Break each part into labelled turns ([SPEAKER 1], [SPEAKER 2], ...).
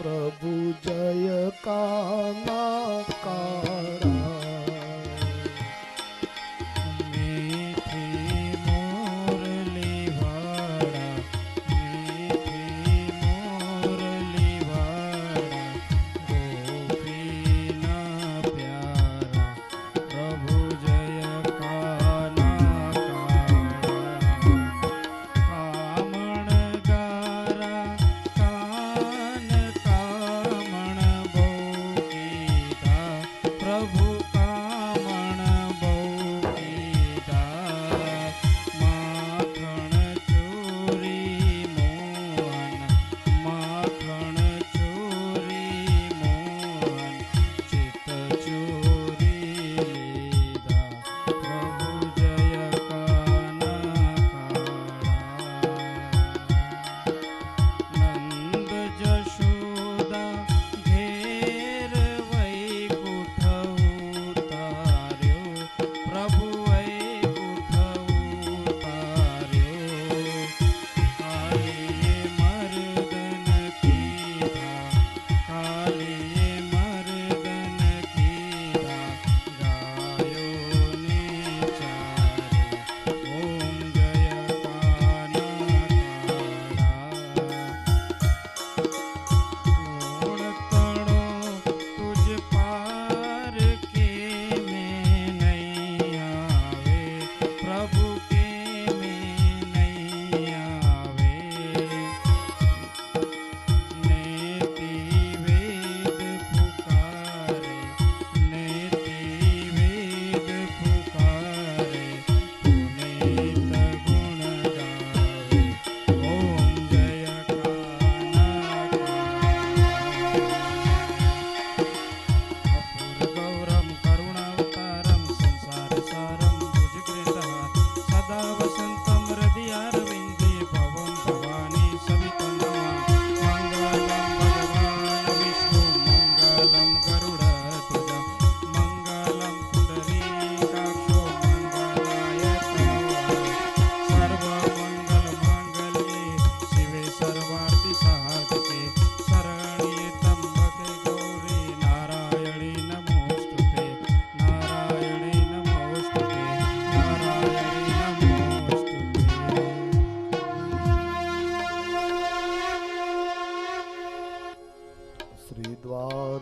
[SPEAKER 1] प्रभु जय काना काड़ा।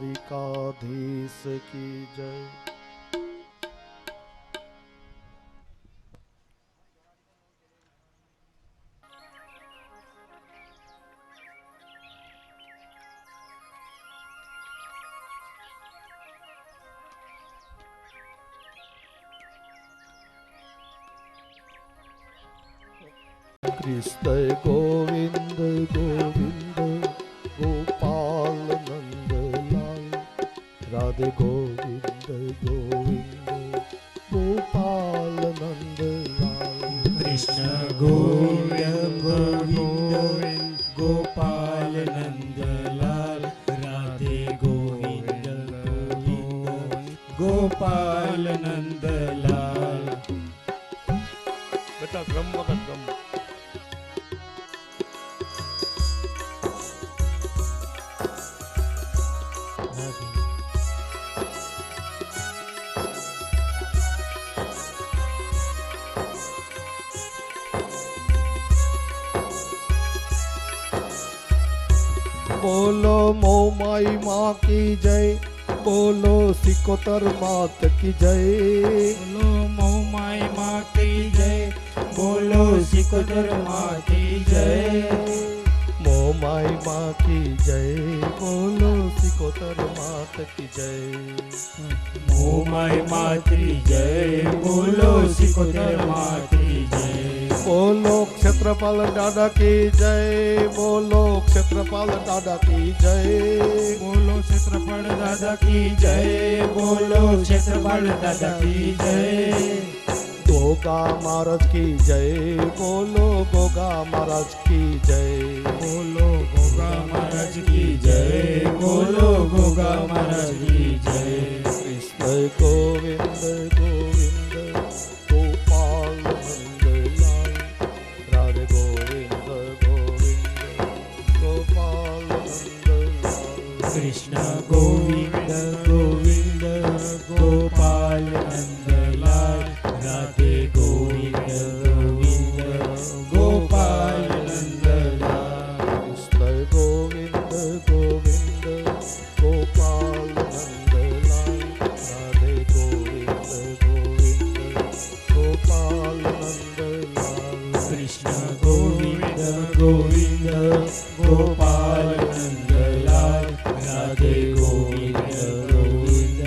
[SPEAKER 1] द्वारिकाधीश की जय। कृष्ण गोविंद गोविंद गोपाल नंदलाल, राधे गोविंद गोविंद गोपाल नंदलाल।
[SPEAKER 2] कृष्ण गोविंद गोविंद गोपाल नंदलाल, राधे गोविंद गोविंद गोपाल नंदलाल।
[SPEAKER 1] बेटा गम वक्त गम। बोलो मोमाई माँ की जय, बोलो सिकोतर मात की जय।
[SPEAKER 2] बोलो मोमाई माँ की जय, बोलो सिकोतर माँ की जय।
[SPEAKER 1] मोमाई माँ की जय, बोलो सिकोतर मात की जय।
[SPEAKER 2] मोमाई माँ की जय, बोलो सिकोतर माँ की जय।
[SPEAKER 1] बोलो क्षेत्रपाल दादा की जय, बोलो क्षेत्रपाल दादा की जय।
[SPEAKER 2] बोलो क्षेत्रपाल दादा की जय, बोलो क्षेत्रपाल दादा की जय।
[SPEAKER 1] गोगा महाराज की जय, बोलो गोगा महाराज की जय।
[SPEAKER 2] बोलो गोगा महाराज की जय, बोलो गोगा महाराज की जय।
[SPEAKER 1] कृष्ण गोविंद गोविंद गोपाल नंदलाल, राधे गोविंद गोविंद गोपाल नंदलाल।
[SPEAKER 2] કૃષ્ણ ગોવિંદ ગોવિંદ ગોપાલ નંદલાલ રાધે ગોવિંદ ગોવિંદ ગોપાલ નંદલાલ
[SPEAKER 1] કૃષ્ણ ગોવિંદ ગોવિંદ ગોપાલ નંદલાલ રાધે ગોવિંદ ગોવિંદ ગોપાલ નંદલાલ
[SPEAKER 2] કૃષ્ણ ગોવિંદ ગોવિંદ ગોપાલ નંદલાલ રાધે ગોવિંદ ગોવિંદ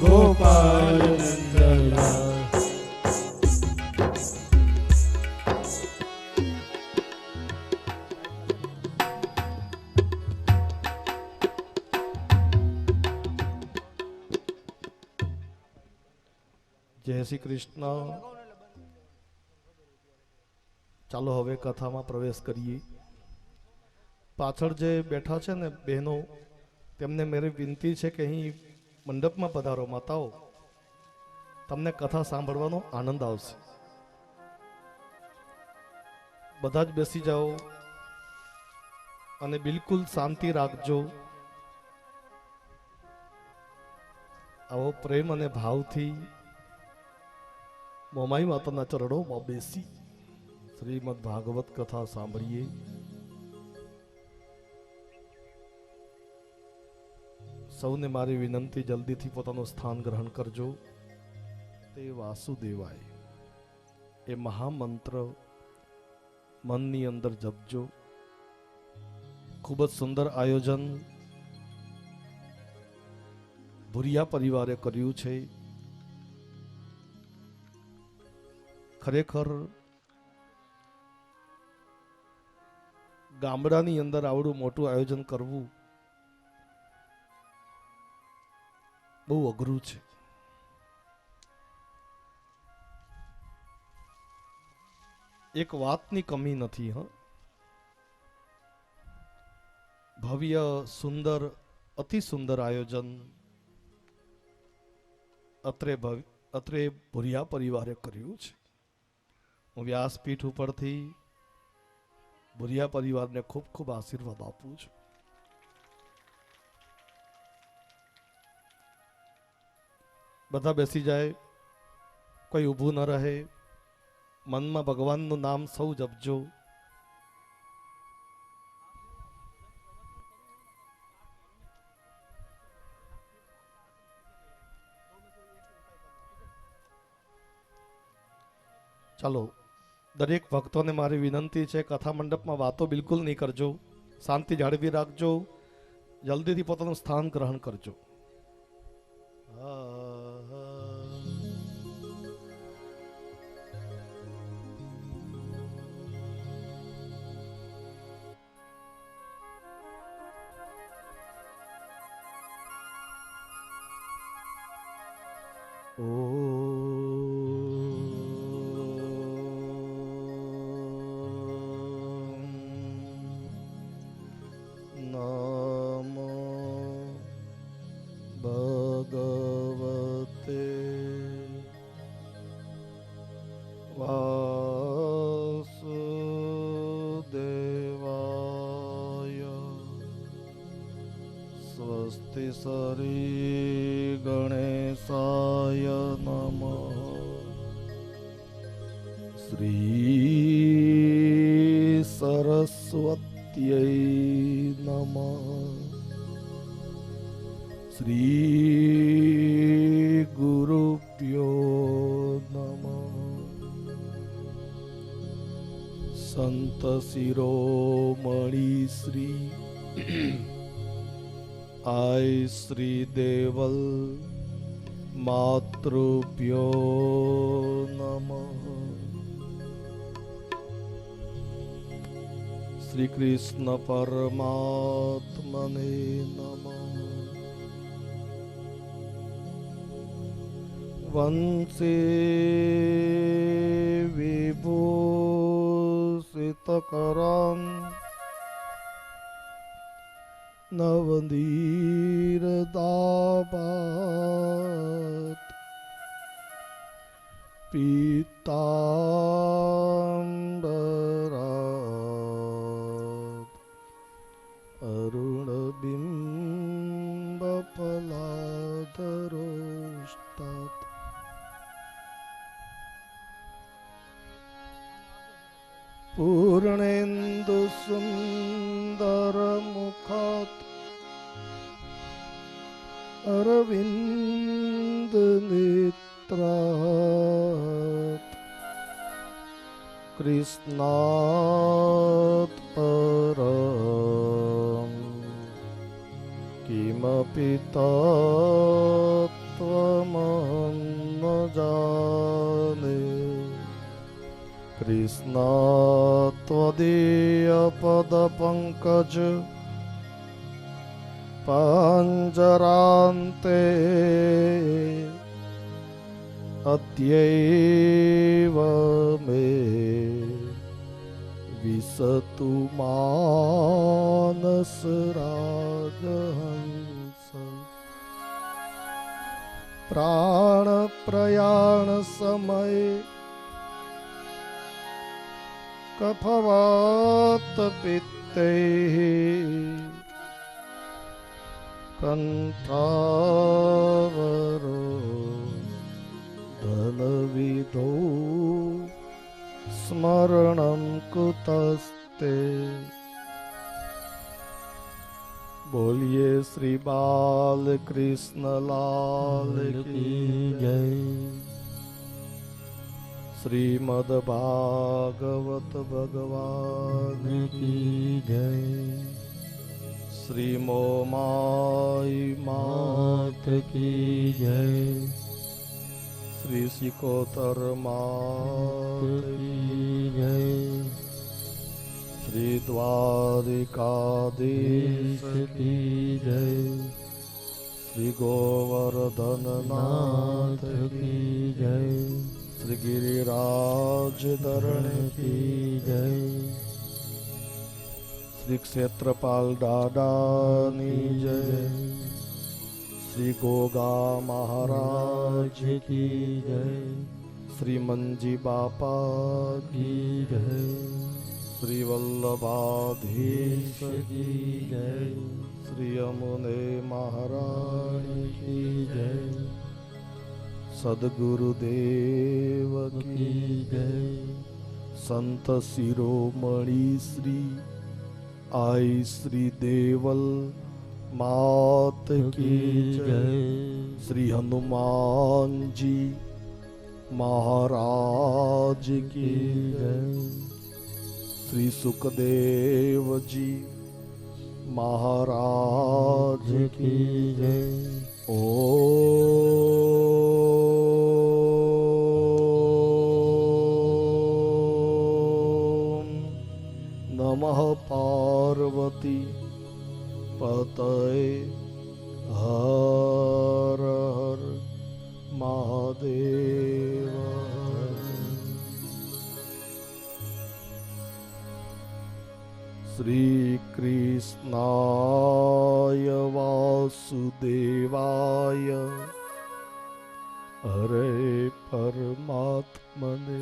[SPEAKER 2] ગોપાલ નંદલાલ
[SPEAKER 1] જય શ્રી કૃષ્ણ. ચાલો હવે કથામાં પ્રવેશ કરીએ. પાછળ જે બેઠા છે ને બહેનો, તેમને મારી વિનંતી છે કે અહીં મંડપમાં પધારો. માતાઓ, તમને કથા સાંભળવાનો આનંદ આવશે. બધા જ બેસી જાઓ અને બિલકુલ શાંતિ રાખજો. આવો પ્રેમ અને ભાવથી મોમાઈ માતાના ચરણોમાં બેસી શ્રીમદ ભાગવત કથા સાંભળીએ. સૌને મારી વિનંતી, જલ્દીથી પોતાનું સ્થાન ગ્રહણ કરજો. તે વાસુદેવાય એ મહામંત્ર મનની અંદર જપજો. ખૂબ જ સુંદર આયોજન ભુરિયા પરિવારે કર્યું છે. ખરેખર ગામડાની અંદર આવડું મોટું આયોજન કરવું બહુ અઘરું છે. એક વાતની કમી નથી. ભવ્ય, સુંદર, અતિ સુંદર આયોજન અત્રે ભુરિયા પરિવારે કર્યું છે. હું વ્યાસપીઠ ઉપરથી ભુરિયા પરિવારને ખૂબ ખૂબ આશીર્વાદ આપું છું. બધા બેસી જાય, કોઈ ઊભું ન રહે. મનમાં ભગવાનનું નામ સૌ જપજો. ચાલો, દરેક ભક્તોને મારી વિનંતી છે, કથા મંડપમાં વાતો બિલકુલ નહીં કરજો. શાંતિ જાળવી રાખજો. જલ્દીથી પોતાનું સ્થાન ગ્રહણ કરજો. નમો ભગવતે વાસુદેવાય. સ્વસ્તિ શ્રી ગણેશાય નમઃ. શ્રી સરસ્વત્यै નમઃ. શ્રી ગુરુભ્યો નમઃ. સંત શિરોમણી શ્રી આય શ્રી દેવલ માતૃભ્યો નમઃ. શ્રી કૃષ્ણ પરમાત્મને નમઃ. વંશે વિભૂષિતકરં નવનીરદાભાત પીતાંબરાત અરુણબિંબ પૂર્ણેન્દુ સુંદર મુખાત અરવિંદ નેત્રાત કૃષ્ણાત પરમ કિમપિ તત્વમહં ન જાને કૃષ્ણાત્વદીય પદ પંકજ પાંજરાંતે અદ્યૈવ મે વિસતુ માનસ રાજહંસ પ્રાણ પ્રયાણ સમય કફવાત પિત્તે કંઠાવરો ધનવિધો સ્મરણં કુતસ્તે બોલીએ શ્રી બાલકૃષ્ણ લાલ કી જય શ્રીમદ ભાગવત ભગવાન કી જય શ્રી મોમાઈ માત કી જય શ્રી સિકોતર માત કી જય શ્રી દ્વારિકાધીશ કી જય શ્રી ગોવર્ધનનાથ કી જય શ્રી ગિરિરાજ ધરણ કી જય શ્રી ક્ષેત્રપાલ દાદાની જય શ્રી ગોગા મહારાજ કી જય શ્રી મંજી બાપા કી જય શ્રી વલ્લભાધીશ કી જય શ્રી યમુને મહારાજ કી જય સદગુરુદેવ કી જય સંત શિરોમણી શ્રી આઈ શ્રી દેવલ માત કી જય શ્રી હનુમાનજી મહારાજ કી જય શ્રી સુખદેવજી મહારાજ કી જય ઓમ નમઃ પાર્વતી પતય હર હર મહાદેવ શ્રી કૃષ્ણાય વાસુદેવાય હરે પરમાત્મને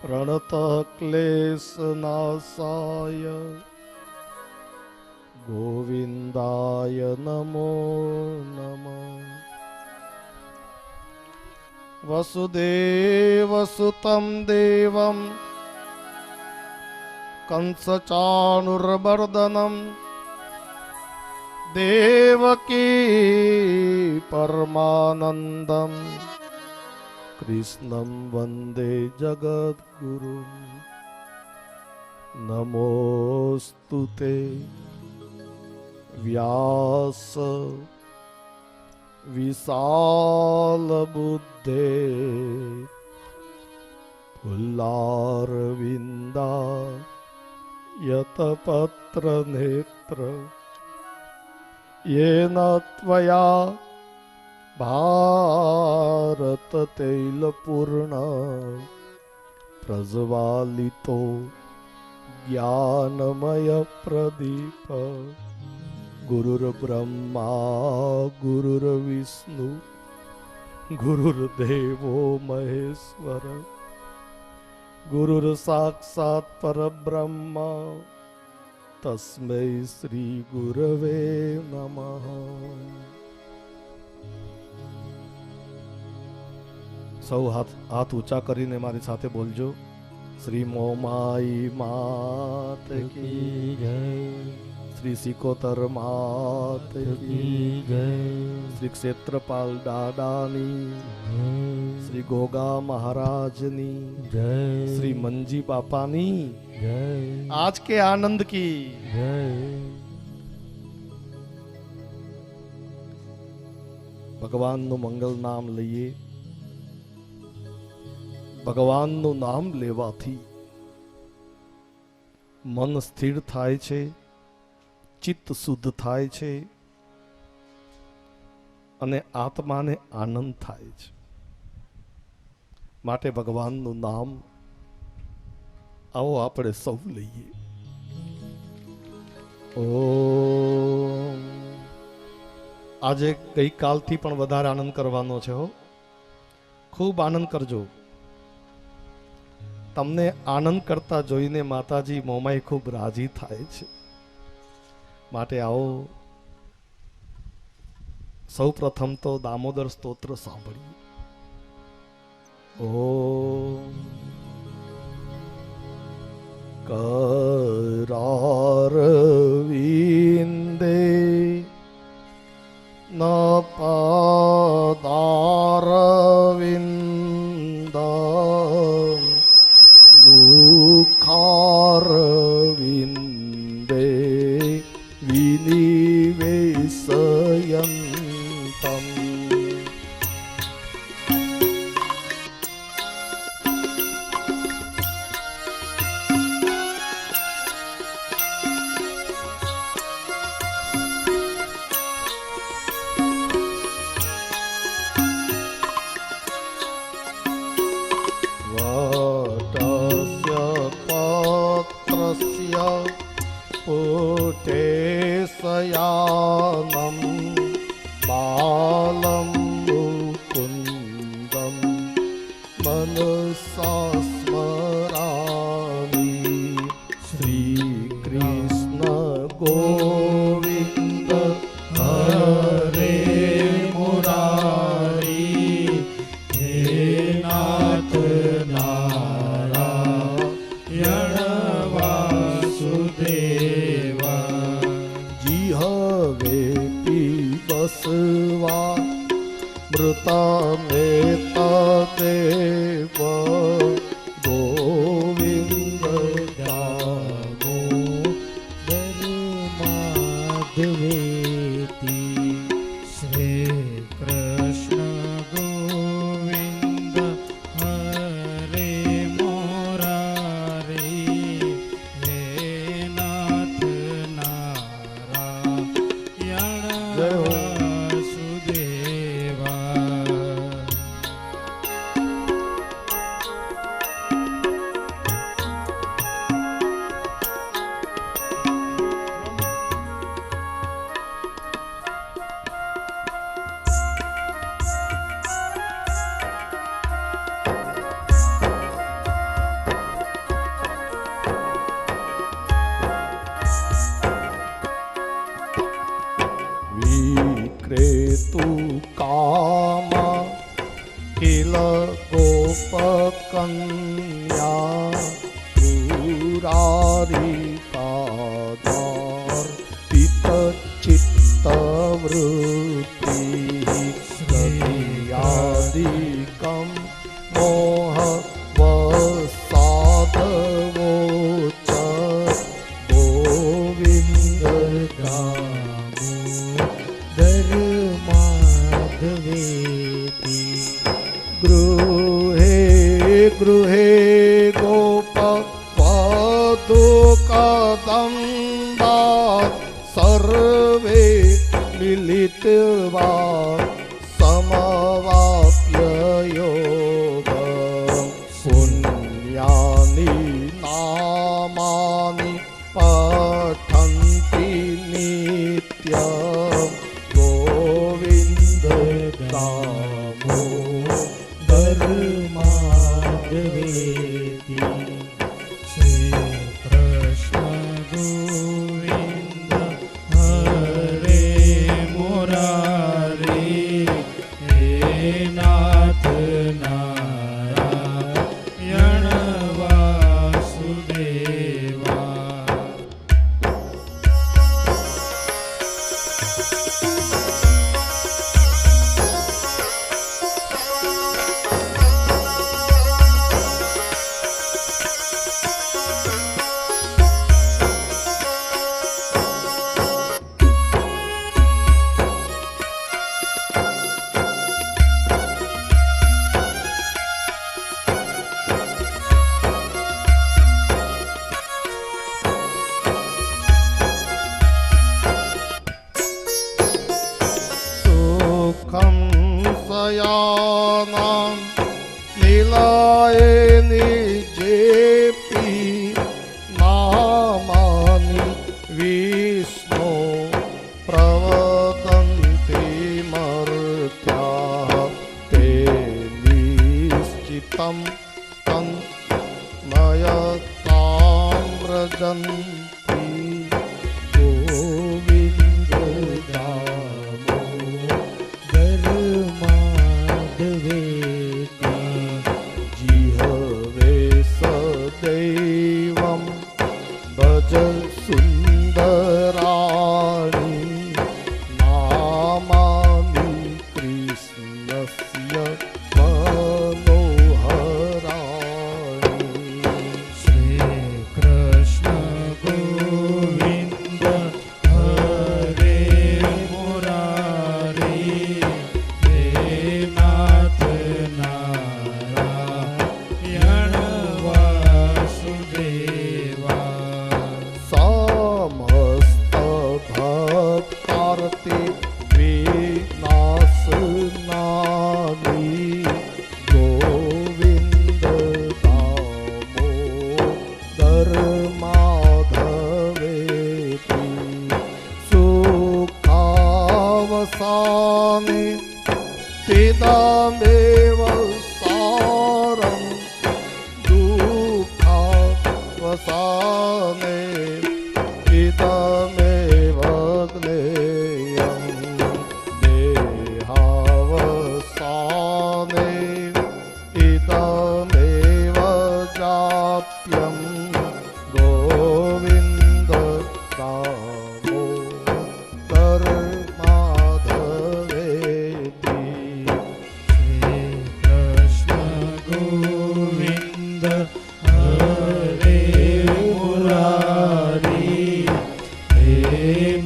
[SPEAKER 1] પ્રણત ક્લેશનાશાય ગોવિંદાય નમો નમઃ વસુદેવસુતં દેવં કંસચાનુર્મર્દનમ દેવકી પરમાનંદમ કૃષ્ણં વંદે જગદ્ગુરું નમોસ્તુતે વ્યાસ વિશાલ બુદ્ધે ફુલ્લારવિંદા યતપત્ર નેત્ર येन त्वया भारत तैलपूर्ण प्रज्वालितो ज्ञानमय प्रदीप गुरुर्ब्रह्मा गुरुर्विष्णु गुरुर्देवो महेश्वर गुरुर साक्षात परब्रह्म तस्मै श्री गुरवे नमः। સૌ હાથ ઊંચા કરીને મારી સાથે બોલજો. શ્રી મોમાઈ માત કી
[SPEAKER 2] की जय
[SPEAKER 1] શ્રી સિકોતર માત કી
[SPEAKER 2] की जय
[SPEAKER 1] શ્રી ક્ષેત્રપાલ દાદાની શ્રી ગોગા મહારાજની
[SPEAKER 2] जय
[SPEAKER 1] શ્રી મંજી બાપાની
[SPEAKER 2] जय
[SPEAKER 1] આજ કે આનંદ की
[SPEAKER 2] जय
[SPEAKER 1] ભગવાનનું મંગલ નામ લઈએ. ભગવાનનું નામ લેવાથી મન સ્થિર થાય છે, ચિત્ત શુદ્ધ થાય છે અને આત્માને આનંદ થાય છે. માટે ભગવાનનું નામ આવો આપણે સૌ લઈએ. ઓમ. આજે ગઈકાલથી પણ વધારે આનંદ કરવાનો છે હો. ખૂબ આનંદ કરજો. તમને આનંદ કરતા જોઈને માતાજી મોમાઈ ખૂબ રાજી થાય છે. માટે આવો સૌ પ્રથમ તો દામોદર સ્તોત્ર સાંભળીએ. ઓમ કરારવિંદે ન પદારવિંદમ મુખારવિંદે વિનિવેશયંતમ. वटस्य पत्रस्य पुटेशयानं बालं मुकुन्दं मनसा स्मरामि. श्रीकृष्ण गोविन्द
[SPEAKER 2] हरे मुरारी हे नाथ नारायण वासुदेवा
[SPEAKER 1] जिहवे पिबस्वा मृतमेतदेव गोविन्द
[SPEAKER 2] दामोदर माधवेति श्री कृष्ण गोविंद हरे मुरारी हे नाथ नारायण
[SPEAKER 1] जय हो.
[SPEAKER 2] वासुदेवा.
[SPEAKER 1] विक्रेतु काम किल गोपकन्या पुरारी पादार पितचित्तवृत्ति स्त्रियादिकं मोह वसादवोच गोविन्द
[SPEAKER 2] दामोदर माधवेति
[SPEAKER 1] गृहे गृहे गोप वधूकदम्बा सर्वे मिलित्वा समवाप्य योगं पुण्यानि नामानि पठन्ति नित्यं गोविन्द
[SPEAKER 2] दामोदर माधवेति श्री कृष्ण गोविंद हरे मुरारी हे नाथ नारायण वासुदेवा.
[SPEAKER 1] વિલાયની જેપી નામાની વિષ્ણુ પ્રવદંતી મર્ત્યા તે નિશ્ચિતમ તન નયતામ્રજંતી ગોવિંદ દામો જીહવે સદૈવમ ભજ સુંદરાણી નામાની કૃષ્ણસ્ય મનોહરાણી
[SPEAKER 2] શ્રી કૃષ્ણ ગોવિંદ હરે મુરારી હે નાથ નારાયણ વાસુદેવા
[SPEAKER 1] સમસ્ત ભક્તાર્થી વિનાશનાની ગોવિંદ દામોદર માધવેતી સુખાવસાને પિદામેવ સારં દુઃખાવસાને પિદામેવ જ્ઞેયં દેહાવસાને ઇદમેવ જાપ્યં ગોવિંદ દામોદર માધવેતી
[SPEAKER 2] શ્રી કૃષ્ણ ગોવિંદ હરે મુરારી હે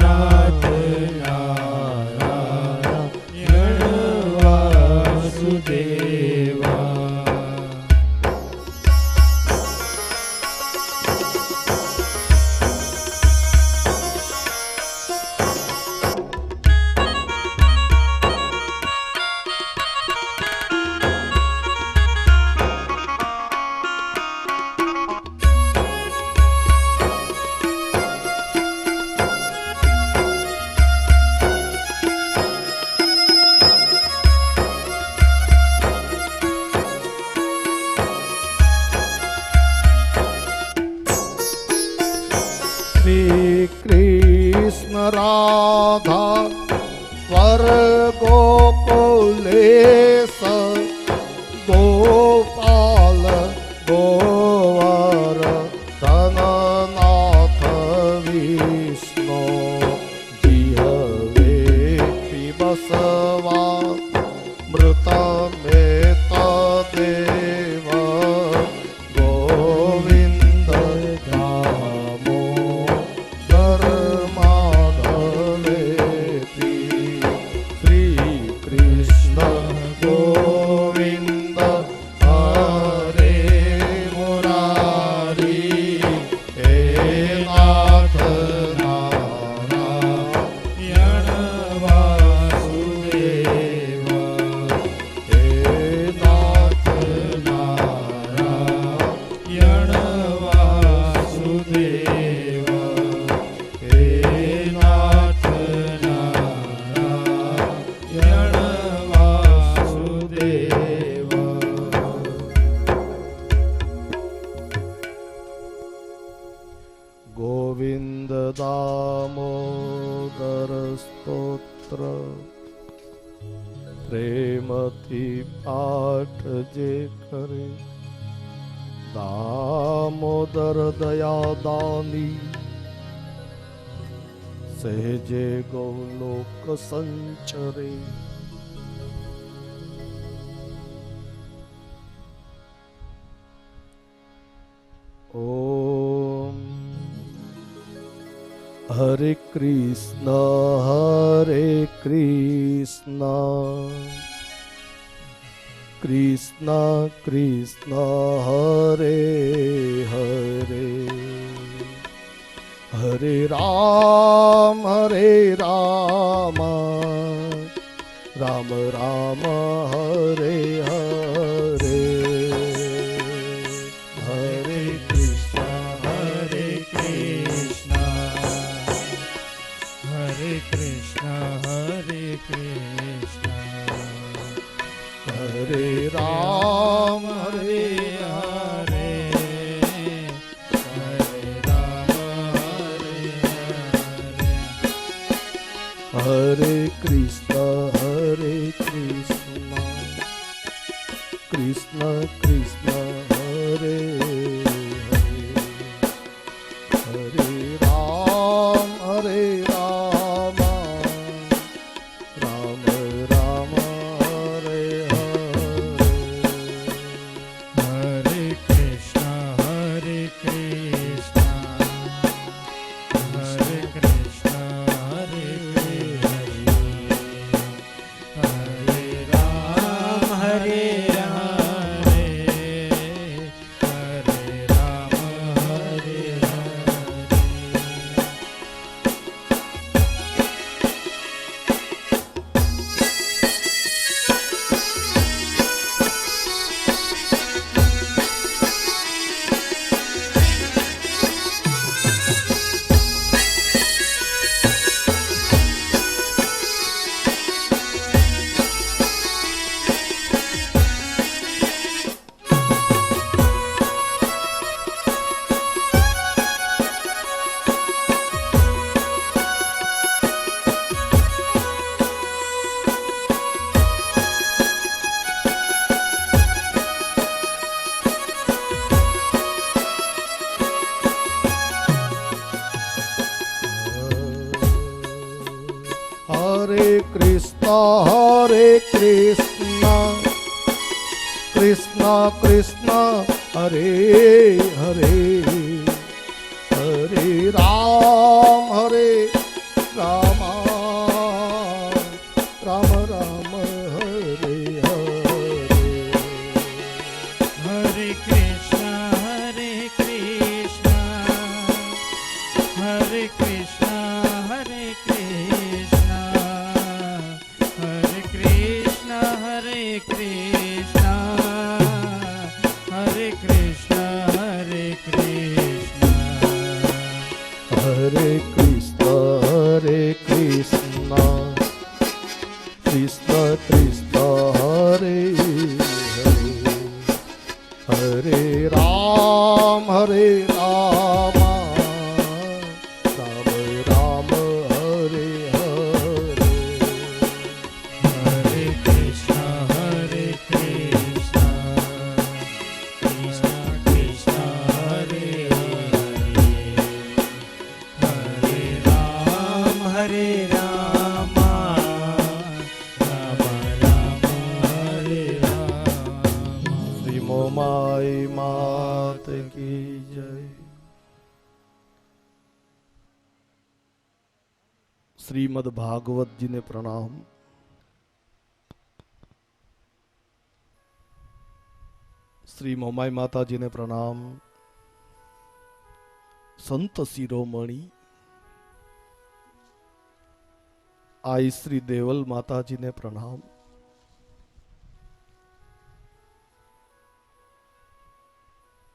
[SPEAKER 2] નાથ નારાયણ વાસુદેવા
[SPEAKER 1] શ્રી કૃષ્ણ રાધા વર ગોકુલેશ ગોપાલ ગોવર ધનનાથ વિષ્ણુ જીહવે પિબસવા મૃતમેત દેવ ગોવિંદ દામોદર માધવેતી શ્રી કૃષ્ણ ગોવિંદ હરે મુરારી હે નાથ નારાયણ
[SPEAKER 2] વાસુદેવા
[SPEAKER 1] હે નાથ
[SPEAKER 2] નારાયણ વાસુદેવા
[SPEAKER 1] હે
[SPEAKER 2] નાથ નારાયણ વાસુદેવા
[SPEAKER 1] ગોવિંદ દામોદર સ્તોત્ર પ્રેમથી પાઠ જે કરે દામોદર દયાદાની સહેજે ગૌલોક સંચરે ઓમ હરે કૃષ્ણ કૃષ્ણ કૃષ્ણ હરે હરે હરે રામ રામ રામ હરે હરે
[SPEAKER 2] હરે કૃષ્ણ હરે કૃષ્ણ
[SPEAKER 1] હરે રામ
[SPEAKER 2] હરે હરે હરે રામ હરે
[SPEAKER 1] હરે કૃષ્ણ હરે કૃષ્ણ કૃષ્ણ કૃષ્ણ હરે હરે હરે રામ હરે રામ રામ રામ હરે હરે
[SPEAKER 2] હરે કૃષ્ણ હરે કૃષ્ણ હરે કૃષ્ણ હરે હરે રામ હરે રામ હરે રામ હરે
[SPEAKER 1] હરે કૃષ્ણ કૃષ્ણ કૃષ્ણ હરે હરે હરે રામ રામ રામ હરે હરે
[SPEAKER 2] હરે કૃષ્ણ હરે કૃષ્ણ હરે કૃષ્ણ હરે કૃષ્ણ હરે કૃષ્ણ હરે કૃષ્ણ હરે કૃષ્ણ હરે કૃષ્ણ
[SPEAKER 1] હરે કૃષ્ણ હરે કૃષ્ણ કૃષ્ણ કૃષ્ણ હરે હરે હરે રામ રામ રામ હરે હરે
[SPEAKER 2] હરે કૃષ્ણ હરે કૃષ્ણ કૃષ્ણ કૃષ્ણ હરે હરે રામ હરે રામ રામ રામ હરે રામ
[SPEAKER 1] શ્રી મોમાઈ માત કી જય. શ્રીમદ ભાગવતજીને પ્રણામ. શ્રી મોમાઈ માતાજીને પ્રણામ. સંત શિરોમણી આઈ શ્રી દેવલ માતાજીને પ્રણામ.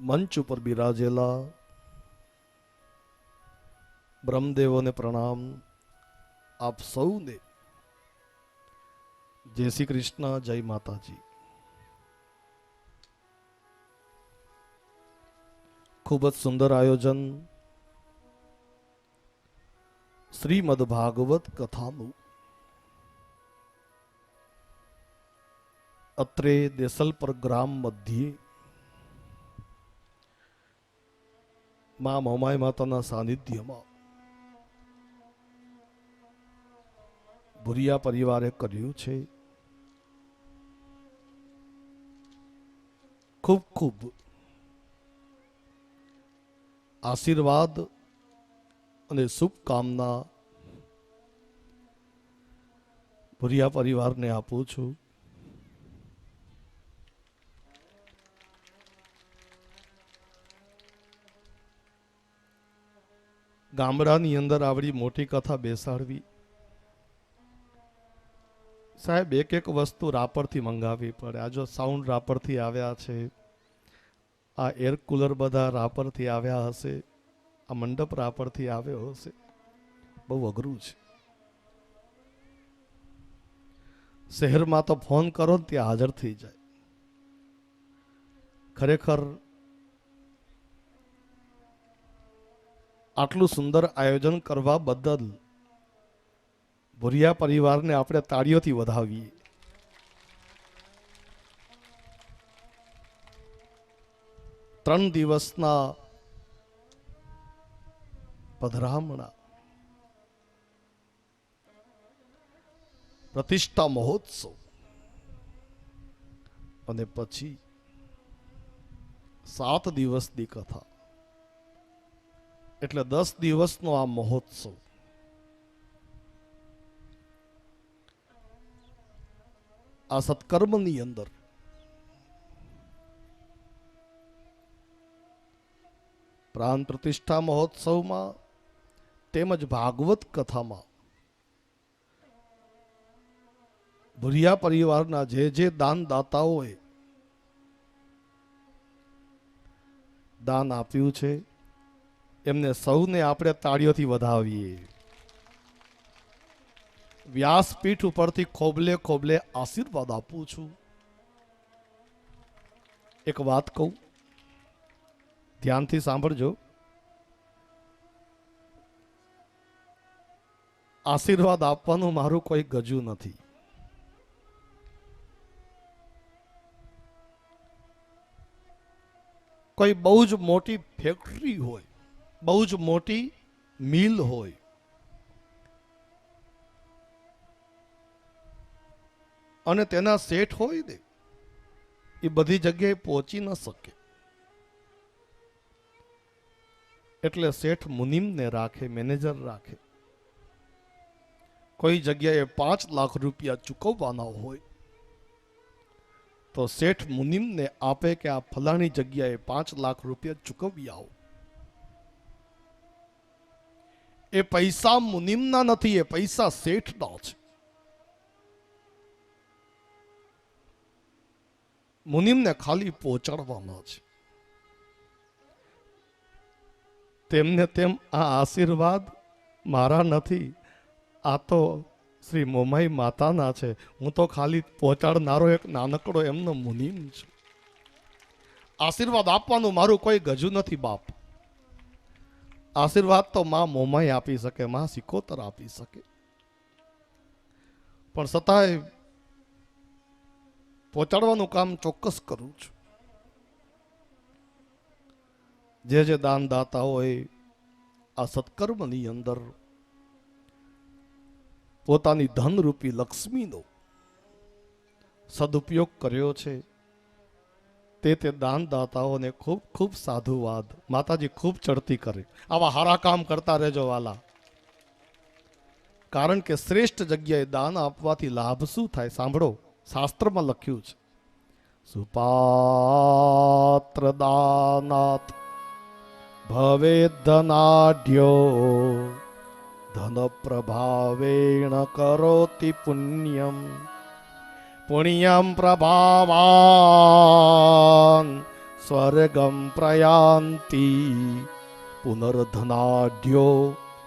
[SPEAKER 1] મંચ ઉપર બિરાજેલા બ્રહ્મદેવોને પ્રણામ. આપ સૌને જય શ્રી કૃષ્ણ, જય માતાજી. ખૂબ જ સુંદર આયોજન શ્રીમદ ભાગવત કથાનું. અત્રે દેસલપર ગ્રામ મધ્યે માં મોમાઈ માતાના સાનિધ્યમાં ભુરિયા પરિવારે કર્યું છે. ખૂબ ખૂબ આશીર્વાદ અને શુભકામના ભુરિયા પરિવારને આપું છું. ગામડાની અંદર આવડી મોટી કથા બેસાડવી, સાહેબ એક એક વસ્તુ રાપરથી મંગાવવી પડે. આ જો સાઉન્ડ રાપરથી આવ્યા છે, આ એર કુલર બધા રાપરથી આવ્યા હશે, આ મંડપ રાપરથી આવ્યો હશે, બહુ અઘરું છે. શહેરમાં તો ફોન કરો ને ત્યાં હાજર થઈ જાય. ખરેખર આટલું સુંદર આયોજન કરવા બદલ ભુરિયા પરિવારને આપણે તાળીઓથી વધાવીએ. ત્રણ દિવસના પધરામણા, પ્રતિષ્ઠા મહોત્સવ અને પછી 7 દિવસની કથા, એટલે 10 દિવસનો આ મહોત્સવ. આ સત્કર્મની અંદર પ્રાણ પ્રતિષ્ઠા મહોત્સવમાં તેમજ ભાગવત કથામાં ભુરિયા પરિવારના જે દાનદાતાઓએ દાન આપ્યું છે એમને સૌને આપણે તાળીઓથી વધાવીએ. વ્યાસપીઠ ઉપરથી ખોબલે ખોબલે આશીર્વાદ આપું છું. એક વાત કહું, ધ્યાનથી સાંભળજો. આશીર્વાદ આપવાનું મારું કોઈ ગજુ નથી. કોઈ બહુ જ મોટી ફેક્ટરી હોય, બહુ જ મોટી મિલ હોય, અને તેના શેઠ હોય ને એ બધી જગ્યાએ પહોંચી ન શકે, એટલે શેઠ મુનિમને રાખે, મેનેજર રાખે. કોઈ જગ્યાએ 5 લાખ રૂપિયા ચૂકવવાના હોય તો શેઠ મુનિમને આપે કે આ ફલાણી જગ્યાએ 5 લાખ રૂપિયા ચૂકવી આવો. એ પૈસા મુનિમના નથી, એ પૈસા શેઠના છે. મુનિમને ખાલી પહોંચાડવાના છે. તેમને તેમ આ આશીર્વાદ મારા નથી, આ તો શ્રી મોમાઈ માતાના છે. હું તો ખાલી પહોંચાડનારો એક નાનકડો એમનો મુનિમ છું. આશીર્વાદ આપવાનું મારું કોઈ ગજુ નથી બાપ. આશીર્વાદ તો માં મોમાઈ આપી શકે, માં સિકોતર આપી શકે, પણ છતાંય પહોંચાડવાનું કામ ચોક્કસ કરું છું. જે દાનદાતાઓએ આ સત્કર્મની અંદર પોતાની ધનરૂપી લક્ષ્મીનો સદુપયોગ કર્યો છે તે દાનદાતાઓને ખૂબ ખૂબ સાધુવાદ. માતાજી ખૂબ ચડતી કરે. આવા હારા કામ કરતા રહેજો વાલા. કારણ કે શ્રેષ્ઠ જગ્યાએ દાન આપવાથી લાભ શું થાય સાંભળો. શાસ્ત્રમાં લખ્યું છે, સુપાત્ર દાનાત ભવે ધનાઢ્યો ધન પ્રભાવેણ કરોતિ પુણ્યમ પુણ્યમ પ્રભાવાન સ્વર્ગમ પ્રયાન્તિ પુનર્ધનાઢ્યો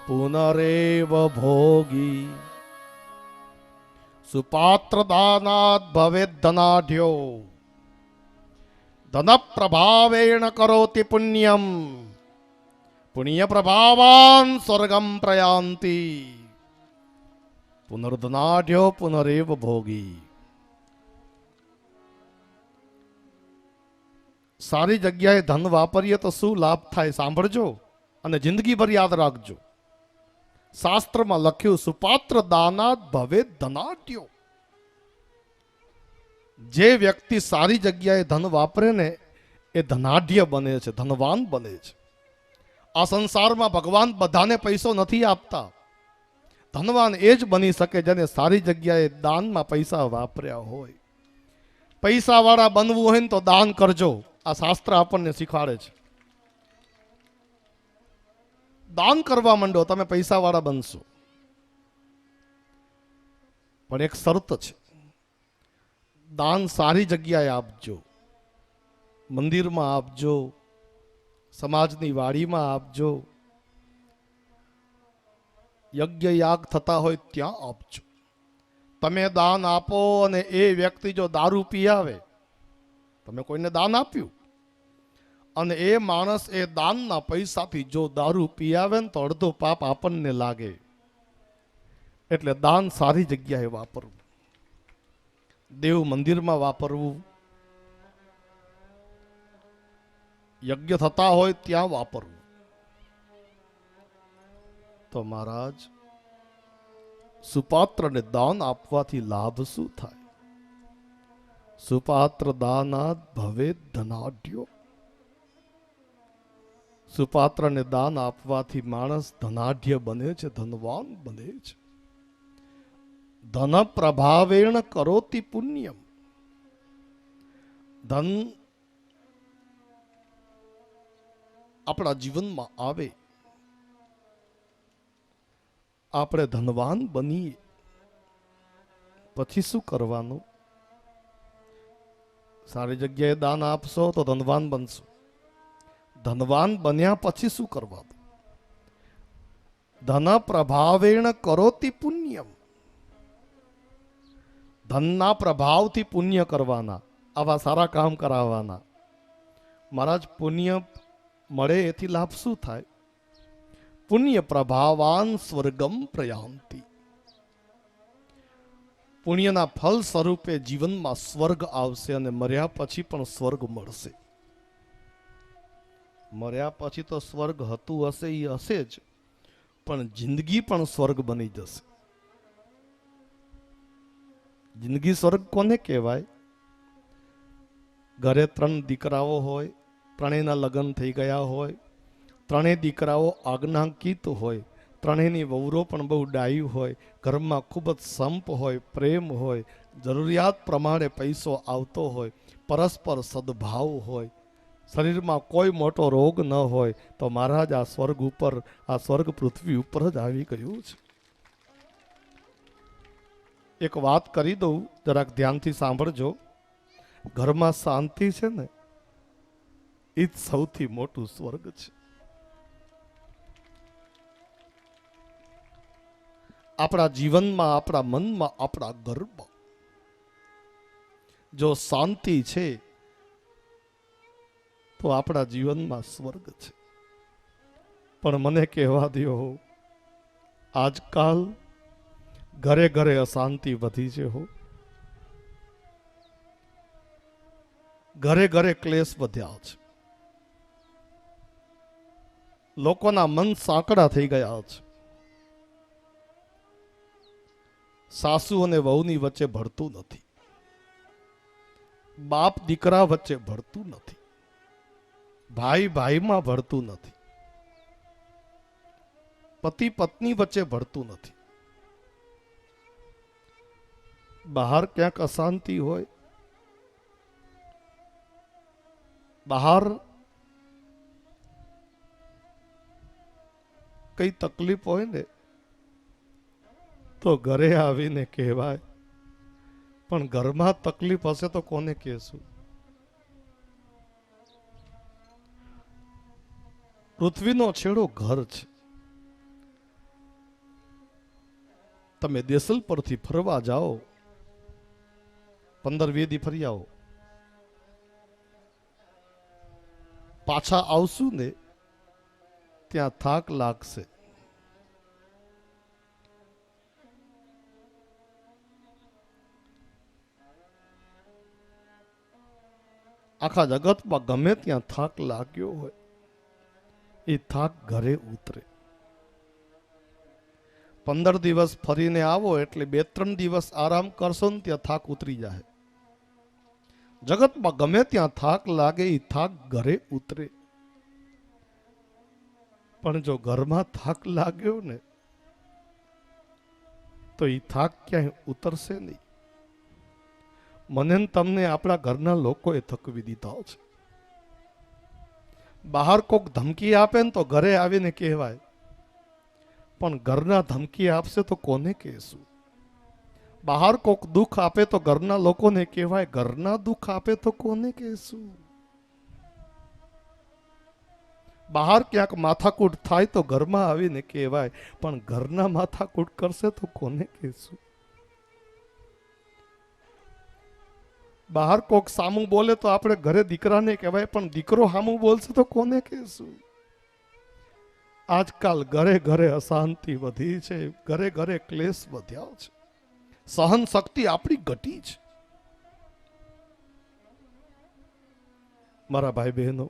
[SPEAKER 1] પુનરેવ ભોગી. સુપાત્ર દાનાત ભવેદ ધનાઢ્યો ધન પ્રભાવેણ કરોતિ પુણ્યમ પુણ્ય પ્રભાવાન સ્વર્ગમ પ્રયાન્તિ પુનર્ધનાઢ્યો પુનરેવ ભોગી. સારી જગ્યાએ ધન વાપરીએ તો શું લાભ થાય સાંભળજો અને જિંદગીભર યાદ રાખજો. શાસ્ત્રમાં લખ્યું, સુપાત્ર દાનાત ભવે ધનાઢ્યો. જે વ્યક્તિ સારી જગ્યાએ ધન વાપરે ને એ ધનાઢ્ય બને છે, ધનવાન બને છે. આ સંસારમાં ભગવાન બધાને પૈસો નથી આપતા. ધનવાન એ જ બની શકે જેને સારી જગ્યાએ દાનમાં પૈસા વાપર્યા હોય. પૈસા વાળા બનવું હોય ને તો દાન કરજો. આ શાસ્ત્ર આપણને શીખવાડે છે. દાન કરવા માંડો, તમે પૈસા વાળા બનશો. પણ એક શરત છે, દાન સારી જગ્યાએ આપજો. મંદિરમાં આપજો, સમાજની વાડીમાં આપજો, યજ્ઞ યાગ થતા હોય ત્યાં આપજો. તમે દાન આપો અને એ વ્યક્તિ જો દારૂ પી આવે, તમે કોઈને દાન આપ્યું અને એ માણસ એ દાનના પૈસાથી જો દારૂ પી આવે ને તો અડધો પાપ આપણને લાગે. એટલે દાન સારી જગ્યાએ વાપરવું, દેવ મંદિરમાં વાપરવું, યજ્ઞ થતા હોય ત્યાં વાપરવું. તો મહારાજ, સુપાત્રને દાન આપવાથી લાભ શું થાય? સુપાત્ર દાનાદ ભવે ધનાઢ્યો. સુપાત્રને દાન આપવાથી માણસ ધનાઢ્ય બને છે, ધનવાન બને છે. ધન પ્રભાવેણ કરોતિ પુણ્યમ. ધન આપણા જીવનમાં આવે, આપણે ધનવાન બનીએ, પછી શું કરવાનું? સારી જગ્યાએ દાન આપશો તો ધનવાન બનશો. ધનવાન બન્યા પછી શું કરવાનું? ધન પ્રભાવેણ કરોતિ પુણ્યમ. ધનના પ્રભાવથી પુણ્ય કરવાના, આવા સારા કામ કરાવવાના. મહારાજ, પુણ્ય મળે એથી લાભ શું થાય? પુણ્ય પ્રભાવાન સ્વર્ગમ પ્રયાંતિ. પુણ્યના ફલ સ્વરૂપે જીવનમાં સ્વર્ગ આવશે અને મર્યા પછી પણ સ્વર્ગ મળશે. મર્યા પછી તો સ્વર્ગ હતું હશે, એ હશે જ, પણ જિંદગી પણ સ્વર્ગ બની જશે. જિંદગી સ્વર્ગ કોને કહેવાય? ઘરે 3 દીકરાઓ હોય, ત્રણેયના લગ્ન થઈ ગયા હોય, ત્રણેય દીકરાઓ આજ્ઞાંકિત હોય, ત્રણેયની વહુરો પણ બહુ ડાયું હોય, ઘરમાં ખૂબ જ સંપ હોય, પ્રેમ હોય, જરૂરિયાત પ્રમાણે પૈસો આવતો હોય, પરસ્પર સદભાવ હોય, શરીરમાં કોઈ મોટો રોગ ન હોય, તો મહારાજ આ સ્વર્ગ ઉપર, આ સ્વર્ગ પૃથ્વી ઉપર જ આવી ગયું છે. એક વાત કરી દઉં, જરાક ધ્યાનથી સાંભળજો. ઘરમાં શાંતિ છે ને, એ જ સૌથી મોટું સ્વર્ગ છે. આપણા જીવનમાં, આપણા મનમાં, આપણા ઘરમાં જો શાંતિ છે તો આપણા જીવનમાં સ્વર્ગ છે. પણ મને કહેવા દો, આજકાલ ઘરે ઘરે અશાંતિ વધી છે. ઘરે ઘરે ક્લેશ વધ્યા છે. લોકોના મન સાંકડા થઈ ગયા છે. સાસુ અને વહુની વચ્ચે ભળતું નથી, બાપ દીકરા વચ્ચે ભળતું નથી, ભાઈ ભાઈમાં ભળતું નથી, પતિ પત્ની વચ્ચે ભળતું નથી. બહાર ક્યાંક અશાંતિ હોય, બહાર કઈ તકલીફ હોય ને, તો ઘરે આવીને કહેવાય, પણ ઘરમાં તકલીફ હશે તો કોને કહેશું? પૃથ્વીનો છેડો ઘર છે. તમે દેસલ પરથી ફરવા જાઓ, 15-20 દી ફરી આવો, પાછા આવશું ને ત્યાં થાક લાગશે. આખા જગતમાં ગમે ત્યાં થાક લાગ્યો હોય, એ થાક ઘરે ઉતરે. 15 દિવસ ફરીને આવો એટલે 2-3 દિવસ આરામ કરશો ને ત્યાં થાક ઉતરી જાય. જગતમાં ગમે ત્યાં થાક લાગે, એ થાક ઘરે ઉતરે. પણ જો ઘરમાં થાક લાગ્યો ને તો એ થાક ક્યાંય ઉતરશે નહીં. મને ને તમને આપણા ઘરના લોકોએ થકવી દીધા છે. બહાર કોક ધમકી આપે ને તો ઘરે આવીને કહેવાય, પણ ઘરના ધમકી આપશે તો કોને કહેશું? બહાર કોક દુઃખ આપે તો ઘરના લોકોને કહેવાય, ઘરના દુઃખ આપે તો કોને કહેશું? બહાર ક્યાંક માથાકૂટ થાય તો ઘરમાં આવીને કહેવાય, પણ ઘરના માથાકૂટ કરશે તો કોને કહેશું? બહાર કોક સામું બોલે તો આપણે ઘરે દીકરાને કહેવાય, પણ દીકરો સામું બોલશે તો કોને કહેશું? આજકાલ ઘરે ઘરે અશાંતિ વધી છે, ઘરે ઘરે ક્લેશ વધ્યા છે, સહન શક્તિ આપણી ઘટી છે. મારા ભાઈ બહેનો,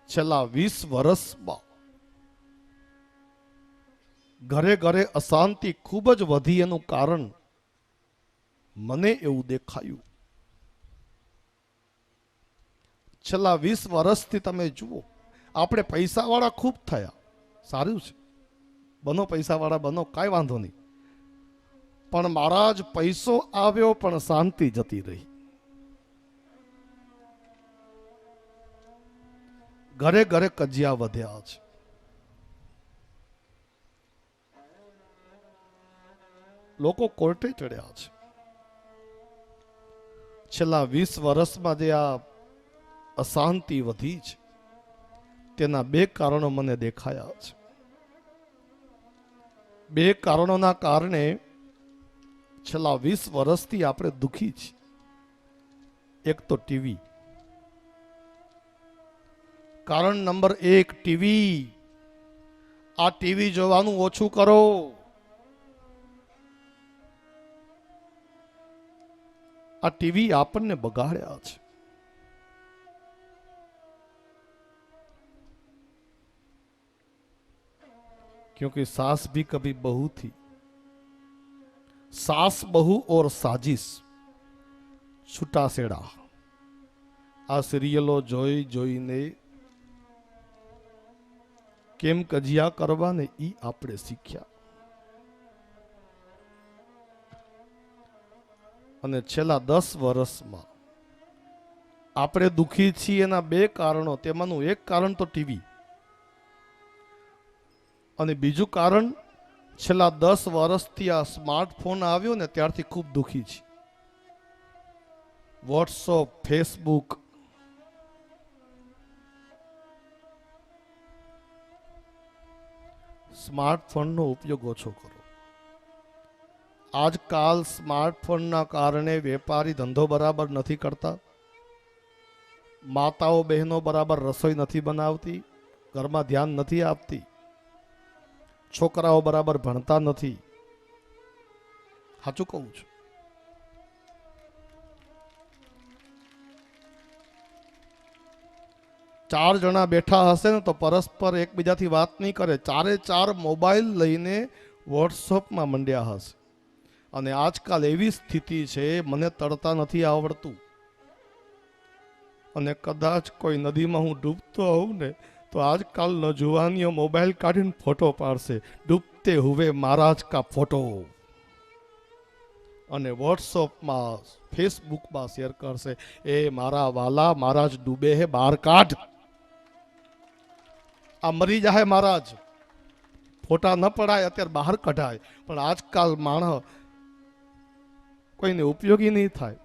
[SPEAKER 1] છેલ્લા 20 વર્ષમાં ઘરે ઘરે અશાંતિ ખૂબ જ વધી. એનું કારણ મને એવું દેખાયું, છેલ્લા 20 વર્ષથી તમે જુઓ, આપણે પૈસાવાળા ખૂબ થયા, સારું છે, બનો પૈસાવાળા બનો, કાંઈ વાંધો નહીં, પણ મારા જ પૈસો આવ્યો પણ શાંતિ જતી રહી. ઘરે ઘરે કજિયા વધ્યા છે. લોકો કોર્ટે ચડ્યા છે. છેલ્લા 20 વર્ષમાં જે આ અશાંતિ વધી છે, તેના 2 કારણો મને દેખાયા છે. 2 કારણોના કારણે છેલ્લા 20 વર્ષથી આપણે દુખી છીએ. એક તો ટીવી. કારણ નંબર 1, ટીવી. આ ટીવી જોવાનું ઓછું કરો. આ ટીવી આપણને બગાડ્યા છે. क्योंकि सास भी कभी बहू थी, सास बहू और साजिश, छूटाछेड़ा. આ સિરિયલો જોઈ જોઈને કેમ કજિયા કરવા ને ઈ આપણે શીખ્યા. અને છેલ્લા 10 વર્ષમાં આપણે દુખી છીએ. એના 2 કારણો, તેમાંનું એક કારણ તો ટીવી, અને બીજું કારણ છેલ્લા 10 વર્ષથી આ સ્માર્ટફોન આવ્યો ને ત્યારથી ખૂબ દુખી છે. વોટ્સઅપ, ફેસબુક, સ્માર્ટફોનનો ઉપયોગ ઓછો કરો. આજકાલ સ્માર્ટફોનના કારણે વેપારી ધંધો બરાબર નથી કરતા, માતાઓ બહેનો બરાબર રસોઈ નથી બનાવતી, ઘરમાં ધ્યાન નથી આપતી, છોકરાઓ બરાબર ભણતા નથી. સાચું કહું છું. ચાર જણા બેઠા હશે ને તો પરસ્પર એકબીજાથી વાત નહીં કરે, 4 મોબાઈલ લઈને વોટ્સઅપમાં મંડ્યા હશે. અને આજકાલ એવી સ્થિતિ છે, મને તરતા નથી આવડતું, અને કદાચ કોઈ નદીમાં હું ડૂબતો હોઉં ને તો આજકાલ નौजवानियों મોબાઈલ કાઢીને ફોટો પાડશે, ડૂબતે હુએ મહારાજ કા ફોટો, અને વોટ્સઅપમાં, ફેસબુકમાં શેર કરશે, એ મારા વાલા મહારાજ ડૂબે હે, બહાર કાઢ, આ મરી જાય મહારાજ. ફોટા ન પડાય, અત્યારે બહાર કઢાય, પણ આજકાલ માણસ કોઈને ઉપયોગી નહીં થાય,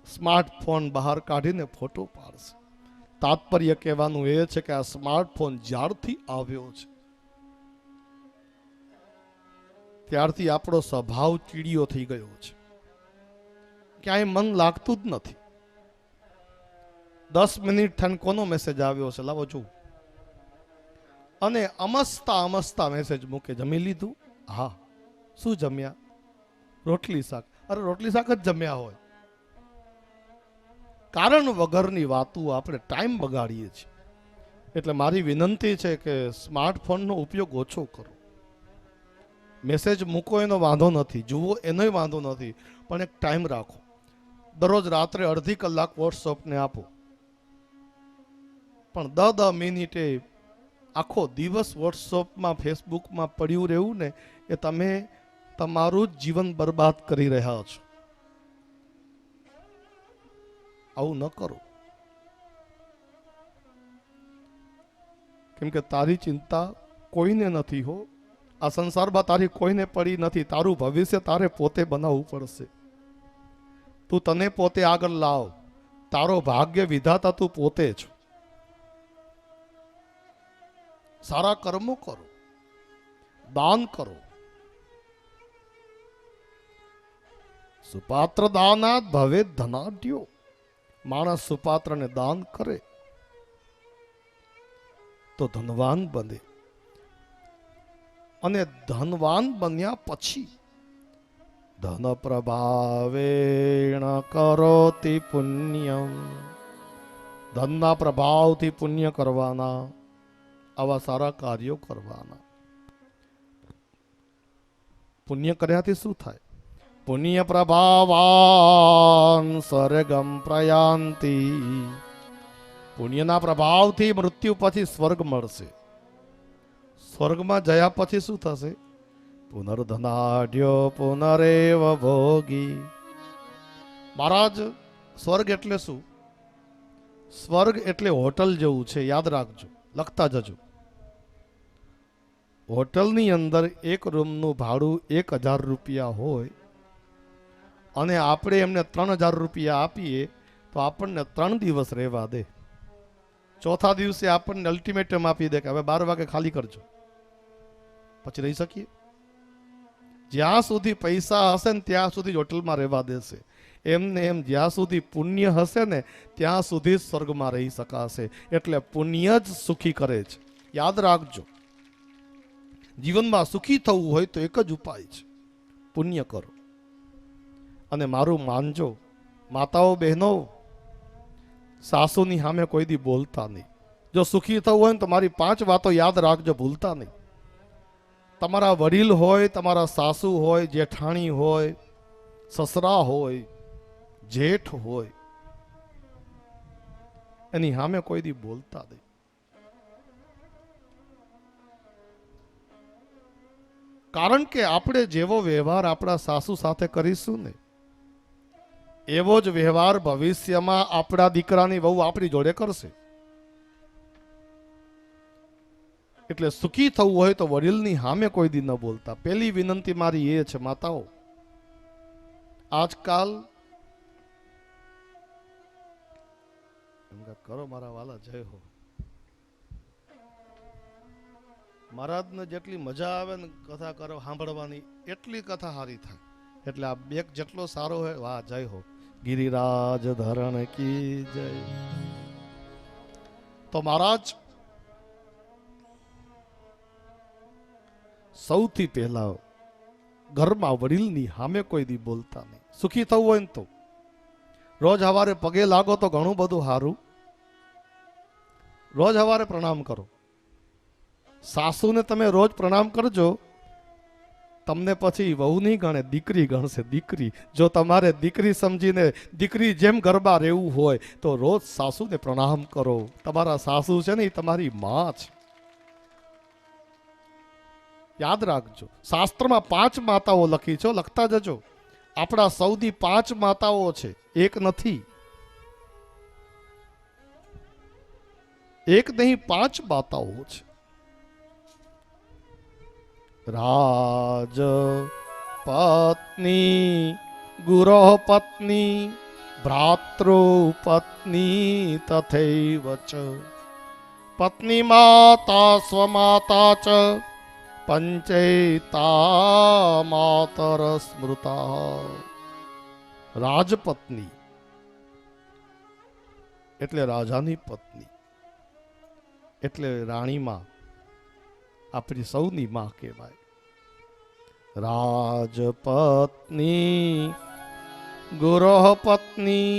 [SPEAKER 1] સ્માર્ટફોન બહાર કાઢીને ફોટો પાડશે. તાત્પર્ય કહેવાનું એ છે કે આ સ્માર્ટફોન જ્યારથી આવ્યો છે ત્યારથી આપણો સ્વભાવ ચીડિયો થઈ ગયો છે. ક્યાંય મન લાગતું જ નથી. 10 મિનિટ થઈને કોનો મેસેજ આવ્યો છે, લાવો જોઉં. અને અમસ્તા મેસેજ મૂકે, જમી લીધું? હા. શું જમ્યા? રોટલી શાક. અરે રોટલી શાક જ જમ્યા હોય. કારણ વગરની વાતો આપણે ટાઈમ બગાડીએ છીએ. એટલે મારી વિનંતી છે કે સ્માર્ટફોનનો ઉપયોગ ઓછો કરો. મેસેજ મૂકો એનો વાંધો નથી, જુઓ એનોય વાંધો નથી, પણ એક ટાઈમ રાખો. દરરોજ રાત્રે અડધી કલાક વોટ્સઅપને આપો, પણ 10 મિનિટે આખો દિવસ વોટ્સઅપમાં, ફેસબુકમાં પડ્યું રહેવું ને, એ તમે તમારું જ જીવન બરબાદ કરી રહ્યા છો. આવું ન કરો. કેમ કે તારી ચિંતા કોઈને નથી હો. આ સંસારમાં તારી કોઈને પડી નથી. તારું ભવિષ્ય તારે પોતે બનાવવું પડશે. તું તને પોતે આગળ લાવ. તારો ભાગ્ય વિધાતા તું પોતે જ. સારા કર્મો કરો, દાન કરો, સુપાત્ર દાનાત ભવે ધનાઢ્યો. માણસ સુપાત્રને દાન કરે તો ધનવાન બને, અને ધનવાન બન્યા પછી ધન પ્રભાવેણ કરોતિ પુણ્યમ. ધનના પ્રભાવથી પુણ્ય કરવાના, આવા સારા કાર્યો કરવાના. પુણ્ય કર્યાથી શું થાય? પુણ્ય પ્રભાવાન સ્વર્ગમ પ્રયાંતિ. પુણ્યના પ્રભાવથી મૃત્યુ પછી સ્વર્ગ મળશે. સ્વર્ગમાં જયા પછી શું થશે? પુનર્ધનાઢ્યો પુનરેવ ભોગી. મહારાજ, સ્વર્ગ એટલે શું? સ્વર્ગ એટલે હોટલ જેવું છે, યાદ રાખજો, લખતા જજો. હોટલની અંદર એક રૂમનું ભાડું 1000 રૂપિયા હોય અને આપણે એમને 3000 રૂપિયા આપીએ તો આપણને 3 દિવસ રહેવા દે. ચોથા દિવસે આપણને અલ્ટિમેટમ આપી દે કે હવે 12 વાગે ખાલી કરજો. પછી રહી શકીએ? જ્યાં સુધી પૈસા હશે ને ત્યાં સુધી જ હોટલમાં રહેવા દેશે. એમને એમ જ્યાં સુધી પુણ્ય હશે ને ત્યાં સુધી જ સ્વર્ગમાં રહી શકાશે. એટલે પુણ્ય જ સુખી કરે છે, યાદ રાખજો. જીવનમાં સુખી થવું હોય તો એક જ ઉપાય છે, પુણ્ય કરો. અને મારું માનજો, માતાઓ બહેનો, સાસુની સામે કોઈ દી બોલતા નહીં. જો સુખી થવું હોય ને તો મારી 5 વાતો યાદ રાખજો, ભૂલતા નહીં. તમારા વડીલ હોય, તમારા સાસુ હોય, જેઠાણી હોય, સસરા હોય, જેઠ હોય, એની સામે કોઈ દી બોલતા નહીં. કારણ કે આપણે જેવો વ્યવહાર આપણા સાસુ સાથે કરીશું ને એવો જ વ્યવહાર ભવિષ્યમાં આપણા દીકરાની વહુ આપણી જોડે કરશે. એટલે સુખી થવું હોય તો વડીલની સામે કોઈ દી ન બોલતા. પહેલી વિનંતી મારી એ છે, માતાઓ, આજકાલ કરો મારા વાલા, જય હો. મહારાજને જેટલી મજા આવે ને કથા કરો સાંભળવાની, એટલી કથા સારી થાય. એટલે આ બેક જેટલો સારો હોય, વાહ, જય હો. ગિરિરાજ ધરણ કી જય. તો મહારાજ, સૌથી પહેલા ઘરમાં વડીલની સામે કોઈ દી બોલતા નહીં. સુખી થવું હોય ને તો રોજ સવારે પગે લાગો તો ઘણું બધું સારું. રોજ સવારે પ્રણામ કરો. સાસુને તમે રોજ પ્રણામ કરજો, તમને પછી વહુ નહીં ગણે, દીકરી ગણશે. દીકરી, જો તમારે દીકરી સમજીને દીકરી જેમ ગરબા રહેવું હોય તો રોજ સાસુને પ્રણામ કરો. તમારા સાસુ છે ને એ તમારી માં છે, યાદ રાખજો. શાસ્ત્રમાં 5 માતાઓ લખી છે, લખતા જજો. આપણા સૌથી 5 માતાઓ છે, એક નથી. એક નહીં, 5 માતાઓ છે. રાજ પત્ની, ગુરો પત્ની, ભ્રાતૃ પત્ની તથૈવ ચ પત્ની માતા સ્વમાતા ચ પંચૈતા માતર સ્મૃતા. રાજપત્ની એટલે રાજાની પત્ની, એટલે રાણીમાં, આપણી સૌની માં કહેવાય. રાજપત્ની, ગુરોહ પત્ની,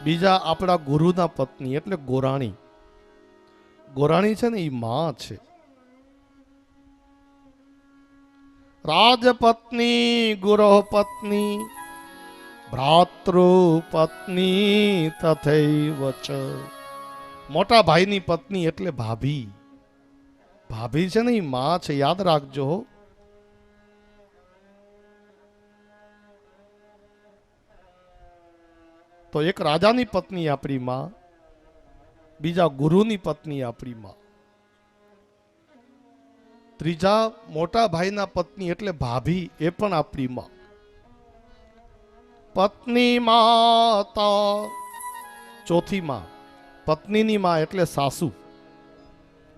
[SPEAKER 1] બીજા આપણા ગુરુના પત્ની એટલે ગોરાણી. ગોરાણી છે ને એ માં છે. રાજપત્ની, ગુરોહ પત્ની, ભ્રાતૃ પત્ની તથૈવ ચ. મોટા ભાઈની પત્ની એટલે ભાભી. ભાભી છે ને એ માં છે, યાદ રાખજો. તો એક રાજાની પત્ની આપણી માં, બીજા ગુરુની પત્ની આપણી માં, ત્રીજા મોટા ભાઈના પત્ની એટલે ભાભી, એ પણ આપણી માં. પત્ની માતા, ચોથી માં, પત્નીની માં એટલે સાસુ.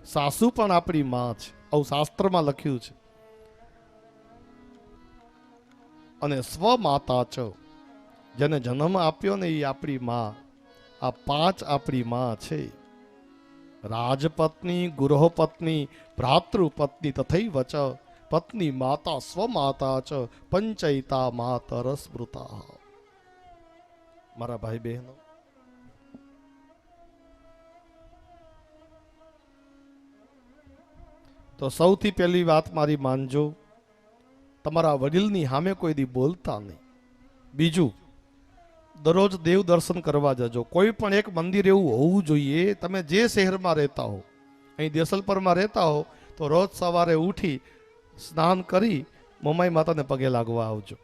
[SPEAKER 1] સાસુ પણ આપણી માં છે, આવું શાસ્ત્રમાં લખ્યું છે. અને સ્વમાતા ચ, જેને જન્મ આપ્યો ને એ આપણી માં. આ 5 આપણી માં છે. રાજપત્ની, ગૃહપત્ની, ભ્રાતૃપત્ની તથૈવ ચ પત્ની માતા સ્વમાતા ચ પંચૈતા માતર સ્મૃતા. મારા ભાઈ બહેનો, તો સૌથી પહેલી વાત મારી માનજો, તમારા વડીલની સામે કોઈ દી બોલતા નહીં. બીજું, દરરોજ દેવ દર્શન કરવા જજો. કોઈ પણ એક મંદિર એવું હોવું જોઈએ. તમે જે શહેરમાં રહેતા હો, અહીં દેસલપરમાં રહેતા હો, તો રોજ સવારે ઉઠી સ્નાન કરી મોમાઈ માતાને પગે લાગવા આવજો.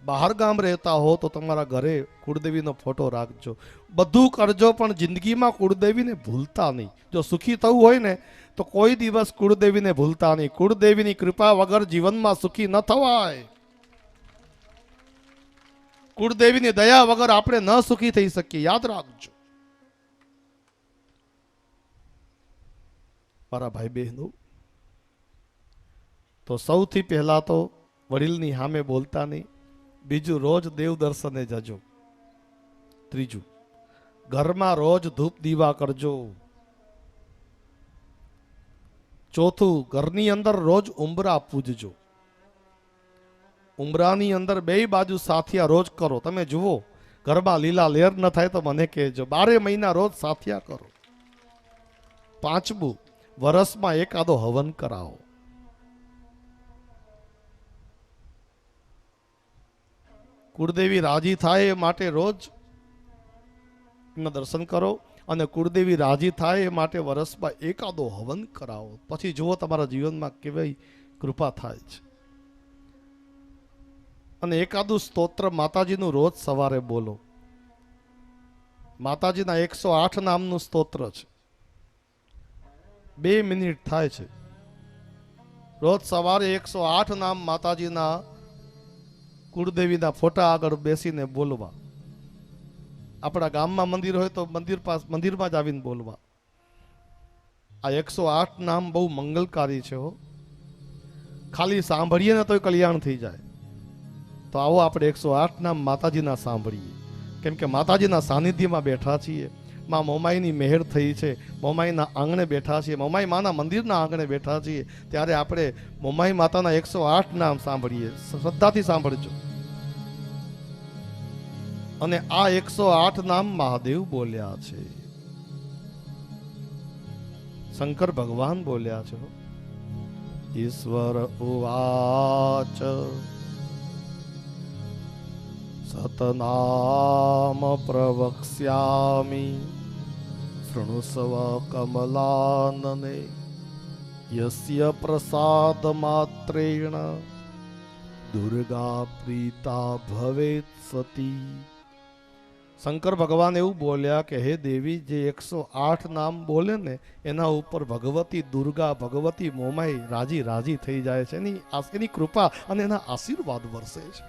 [SPEAKER 1] બહાર ગામ રહેતા હો તો તમારા ઘરે કુળદેવીનો ફોટો રાખજો. બધું કરજો પણ જિંદગીમાં કુળદેવીને ભૂલતા નહીં. જો સુખી થવું હોય ને તો કોઈ દિવસ કુળદેવીને ભૂલતા નહીં. કુળદેવીની કૃપા વગર જીવનમાં સુખી ન થવાય. કુળદેવીની દયા વગર આપણે ન સુખી થઈ શકીએ, યાદ રાખજો. મારા ભાઈ બહેનો, તો સૌથી પહેલા તો વડીલની સામે બોલતા નહીં. બીજું, રોજ દેવ દર્શને જજો. ત્રીજું, ઘરમાં રોજ ધૂપ દીવા કરજો. ચોથું, ઘરની અંદર રોજ ઉંબરા પૂજજો. ઉંબરાની અંદર 2 બાજુ સાથિયા રોજ કરો. તમે જુઓ ઘરમાં લીલા લેર ન થાય તો મને કહેજો. 12 મહિના રોજ સાથિયા કરો. પાંચમું, વર્ષમાં એકાદો હવન કરાવો. કુળદેવી રાજી થાય એ માટે રોજ એમના દર્શન કરો, અને કુળદેવી રાજી થાય એ માટે વર્ષમાં એકાદો હવન કરાવો. પછી જુઓ તમારા જીવનમાં કેવી કૃપા થાય છે. અને એકાદું સ્તોત્ર માતાજીનું રોજ સવારે બોલો. માતાજીના 108 નામનું સ્તોત્ર છે. 2 મિનિટ થાય છે. રોજ સવારે 108 નામ માતાજીના કુળદેવીના ફોટા આગળ બેસીને બોલવા. આપણા ગામમાં મંદિર હોય તો મંદિરમાં જ આવીને બોલવા. આ 108 નામ બહુ મંગલકારી છે હો. ખાલી સાંભળીએ ને તોય કલ્યાણ થઈ જાય. તો આવો આપણે 108 નામ માતાજીના સાંભળીએ. કેમ કે માતાજીના સાનિધ્યમાં બેઠા છીએ. માં મોમાઈની મહેર થઈ છે. મોમાઈના આંગણે બેઠા છીએ. મોમાઈ માના મંદિરના આંગણે બેઠા છીએ. ત્યારે આપણે મોમાઈ માતાના 108 નામ સાંભળીએ. શ્રદ્ધાથી સાંભળજો. અને આ 108 નામ મહાદેવ બોલ્યા છે, શંકર ભગવાન બોલ્યા છે. ઈશ્વર ઉવાચ સતનામ પ્રવક્ષ્યામિ શૃણુસ્વ કમલાનને યસ્ય પ્રસાદ માત્રેણ દુર્ગા પ્રીતા ભવેત સતી. શંકર ભગવાન એવું બોલ્યા કે હે દેવી, જે 108 નામ બોલે ને એના ઉપર ભગવતી દુર્ગા, ભગવતી મોમાઈ રાજી થઈ જાય છે. એની કૃપા અને એના આશીર્વાદ વરસે છે.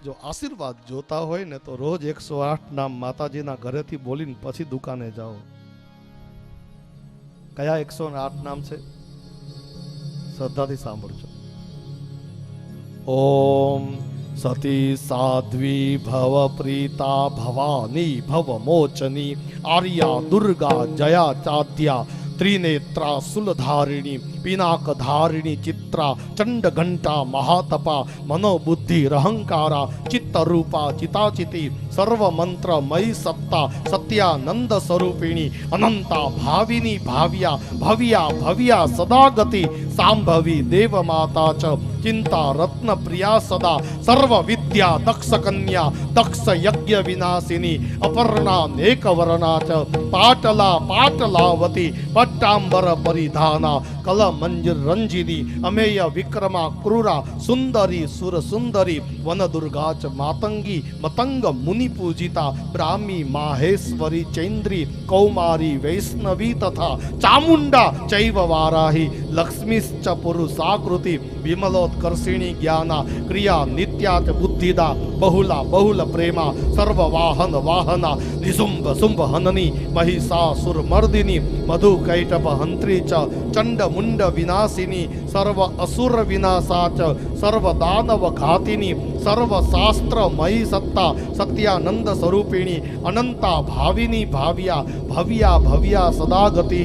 [SPEAKER 1] જો આશીર્વાદ જોતા હોય ને તો રોજ 108 નામ માતાજીના ઘરેથી બોલીને પછી દુકાને જાઓ. કયા 108 નામ છે? શ્રદ્ધાથી સાંભળજો. ઓમ સતી સાધ્વી ભવ પ્રીતા ભવાની ભવ મોચની આર્યા દુર્ગા જયા ચાદ્યા ત્રિનેત્રા સુલધારિણી પિનાકધારિણી ચિત્રા ચંડ ઘંટા મહાતપા મનોબુદ્ધિ રહંકારા ચિત્તરૂપા ચિતાચિતી સર્વ મંત્ર મયી સત્તા સત્યાનંદ સ્વરૂપિણી અનંતા ભાવિની ભાવ્યા ભવ્યા ભવ્યા સદાગતિ સાંભવી દેવ માતા ચ ચિંતા રત્ન પ્રિયા સદા સર્વ વિદ્યા દક્ષ કન્યા દક્ષ યજ્ઞ વિનાશિની અપર્ણા નેકવર્ણા ચ પાટલા પાટલાવતી પટ્ટાંબર પરિધાના કલ મંજર રંજિની અમેય વિક્રમા ક્રૂરા સુંદરી સુર સુંદરી વન દુર્ગા ચ માતંગી મતંગ મુનિ પૂજિતા બ્રાહ્મી માહેશ્વરી ચૈન્દ્રી કૌમારી વૈષ્ણવી તથા ચામુંડા ચૈવ વારાહી લક્ષ્મીશ્ચ પુરુષાકૃતિ વિમલોત્કર્ષિણી જ્ઞાના ક્રિયા નિત્યાચ બુદ્ધિદા બહુલા બહુલ પ્રેમા સર્વ વાહન વાહના નિશુંભ શુંભ હનની મહિષાસુર મર્દિની મધુ કૈટભ હંત્રી ચ ચંડ મુંડ વિનાશિની સર્વ અસુર વિનાશા ચ સર્વ દાનવ ઘાતિની સર્વ શાસ્ત્ર મયી સત્તા સત્યાનંદ સ્વરૂપિણી અનંતા ભાવિની ભાવ્યા ભવ્યા ભવ્યા સદા ગતિ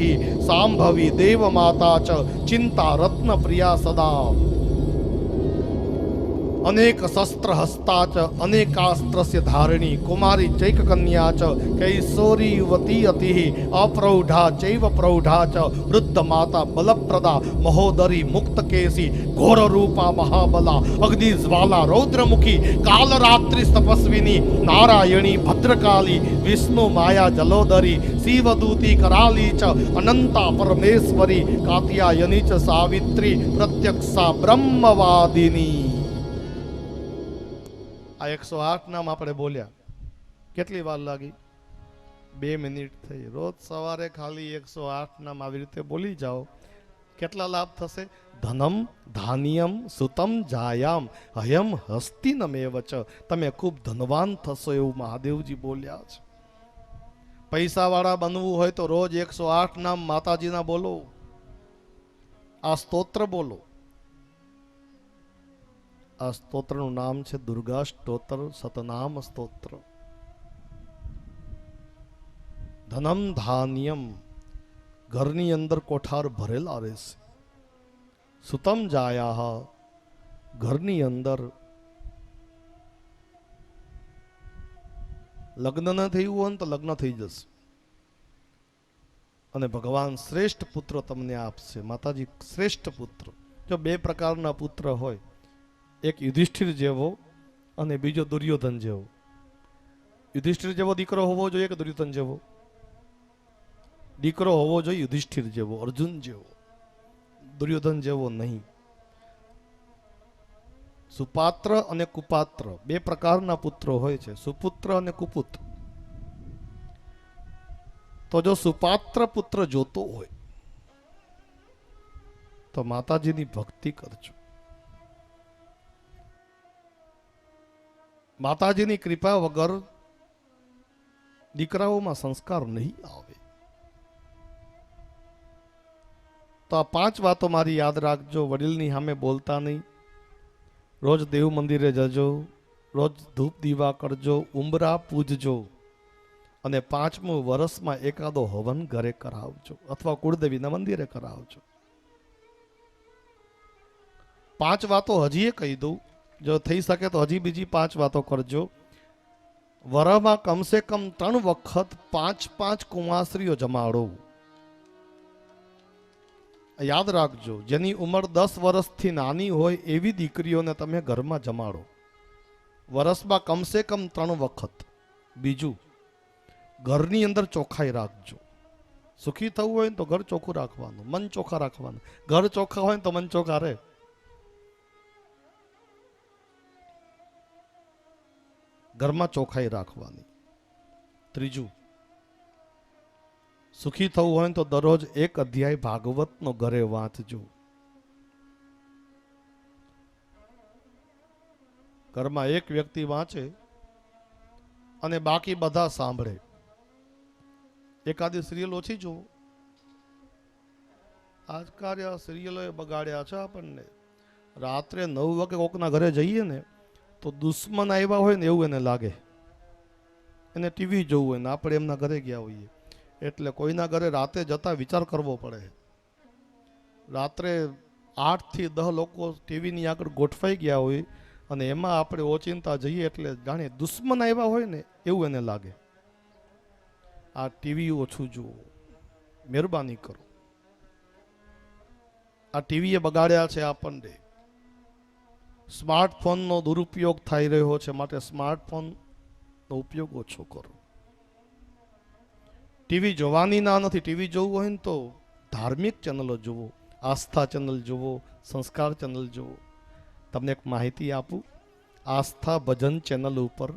[SPEAKER 1] સાંભવી દેવ માતા ચ ચિંતા રત્ન પ્રિયા સદા અનેક શસ્ત્ર હસ્તા ચ અનેકાસ્ત્રસ્ય ધારિણી કુમારી ચૈક કન્યા ચ કૈશોરી યુવતી અતિ અપ્રૌઢા ચૈવ પ્રૌઢા ચ વૃદ્ધ માતા બલપ્રદા મહોદરી મુક્ત કેસી ઘોર રૂપા મહાબલા અગ્નિ જ્વાલા રૌદ્રમુખી કાલરાત્રિ તપસ્વિની નારાયણી ભદ્રકાલી વિષ્ણુ માયા જલોદરી શિવદૂતી કરાલી ચ અનંતા પરમેશ્વરી કાત્યાયની ચ સાવિત્રી પ્રત્યક્ષા બ્રહ્મવાદિની. આ 108 નામ આપણે બોલ્યા. કેટલી વાર લાગી? 2 મિનિટ થઈ. રોજ સવારે ખાલી 108 નામ આવી રીતે બોલી જાઓ. કેટલા લાભ થશે? ધનમ ધાન્યમ સુતમ જાયામ હયમ હસ્તિનમેવ ચ. તમે ખૂબ ધનવાન થશો એવું મહાદેવજી બોલ્યા છે. પૈસાવાળા બનવું હોય તો રોજ 108 નામ માતાજીના બોલો. આ સ્તોત્ર બોલો. આ સ્તોત્રનું નામ છે દુર્ગા સ્તોત્ર, સતનામ સ્તોત્ર. ધનમ ધાન્યમ, ઘરની અંદર કોઠાર ભરેલા રહેશે. સુતમ જાયા, ઘરની અંદર લગ્ન ન થયું હોય તો લગ્ન થઈ જશે. અને ભગવાન શ્રેષ્ઠ પુત્ર તમને આપશે. માતાજી શ્રેષ્ઠ પુત્ર. જો 2 પ્રકારના પુત્ર હોય, એક યુધિષ્ઠિર જેવો અને બીજો દુર્યોધન જેવો. યુધિષ્ઠિર જેવો દીકરો હોવો જોઈએ કે દુર્યોધન જેવો? દીકરો હોવો જોઈએ યુધિષ્ઠિર જેવો, અર્જુન જેવો, દુર્યોધન જેવો નહીં. સુપાત્ર અને કુપાત્ર 2 પ્રકારના પુત્રો હોય છે, સુપુત્ર અને કુપુત્ર. તો જો સુપાત્ર પુત્ર જોતો હોય તો માતાજીની ભક્તિ કરજો. માતાજીની કૃપા વગર દીકરાઓમાં સંસ્કાર નહીં આવે. તો આ 5 વાતો મારી યાદ રાખજો. વડીલની સામે બોલતા નહીં. રોજ દેવ મંદિરે જજો, રોજ ધૂપ દીવા કરજો, ઉંબરા પૂજજો, અને 5મું વર્ષમાં એકાદો હવન ઘરે કરાવજો અથવા કુળદેવીના મંદિરે કરાવજો. 5 વાતો હજી કહી દઉં. જો થઈ શકે તો હજી બીજી 5 વાતો કરજો. વરમાં કમસે કમ 3 વખત 5 કુંવાસરીઓ જમાડો. યાદ રાખજો, જેની ઉંમર 10 વર્ષથી નાની હોય એવી દીકરીઓને તમે ઘરમાં જમાડો. વર્ષમાં કમસે કમ 3 વખત. બીજું, ઘરની અંદર ચોખ્ખાઈ રાખજો. સુખી થવું હોય તો ઘર ચોખ્ખું રાખવાનું, મન ચોખ્ખા રાખવાનું. ઘર ચોખ્ખા હોય તો મન ચોખ્ખા રહે. ઘરમાં ચોખ્ખાઈ રાખવાની. ત્રીજું, સુખી થવું હોય તો દરરોજ 1 અધ્યાય ભાગવતનો ઘરે વાંચજો. ઘરમાં 1 વ્યક્તિ વાંચે અને બાકી બધા સાંભળે. એકાદી સિરિયલ ઓછી જોવો. આજકાલ સિરિયલોએ બગાડ્યા છે આપણને. રાત્રે 9 વાગે કોકના ઘરે જઈએ ને તો દુશ્મન આવ્યા હોય ને એવું એને લાગે. એને ટીવી જોવું હોય ને આપણે એમના ઘરે ગયા હોઈએ. એટલે કોઈના ઘરે રાતે જતા વિચાર કરવો પડે. રાત્રે 8 થી 10 લોકો ટીવીની આગળ ગોઠવાઈ ગયા હોય અને એમાં આપણે ઓચિંતા જઈએ એટલે જાણે દુશ્મન આવ્યા હોય ને એવું એને લાગે. આ ટીવી ઓછું જુઓ, મહેરબાની કરો. આ ટીવીએ બગાડ્યા છે આપણને. સ્માર્ટફોનનો દુરુપયોગ થઈ રહ્યો છે, માટે સ્માર્ટફોનનો ઉપયોગ ઓછો કરો. ટીવી જોવાની ના નથી. ટીવી જોવું હોય ને તો ધાર્મિક ચેનલો જુઓ, આસ્થા ચેનલ જુઓ, સંસ્કાર ચેનલ જુઓ. તમને એક માહિતી આપું. આસ્થા ભજન ચેનલ ઉપર,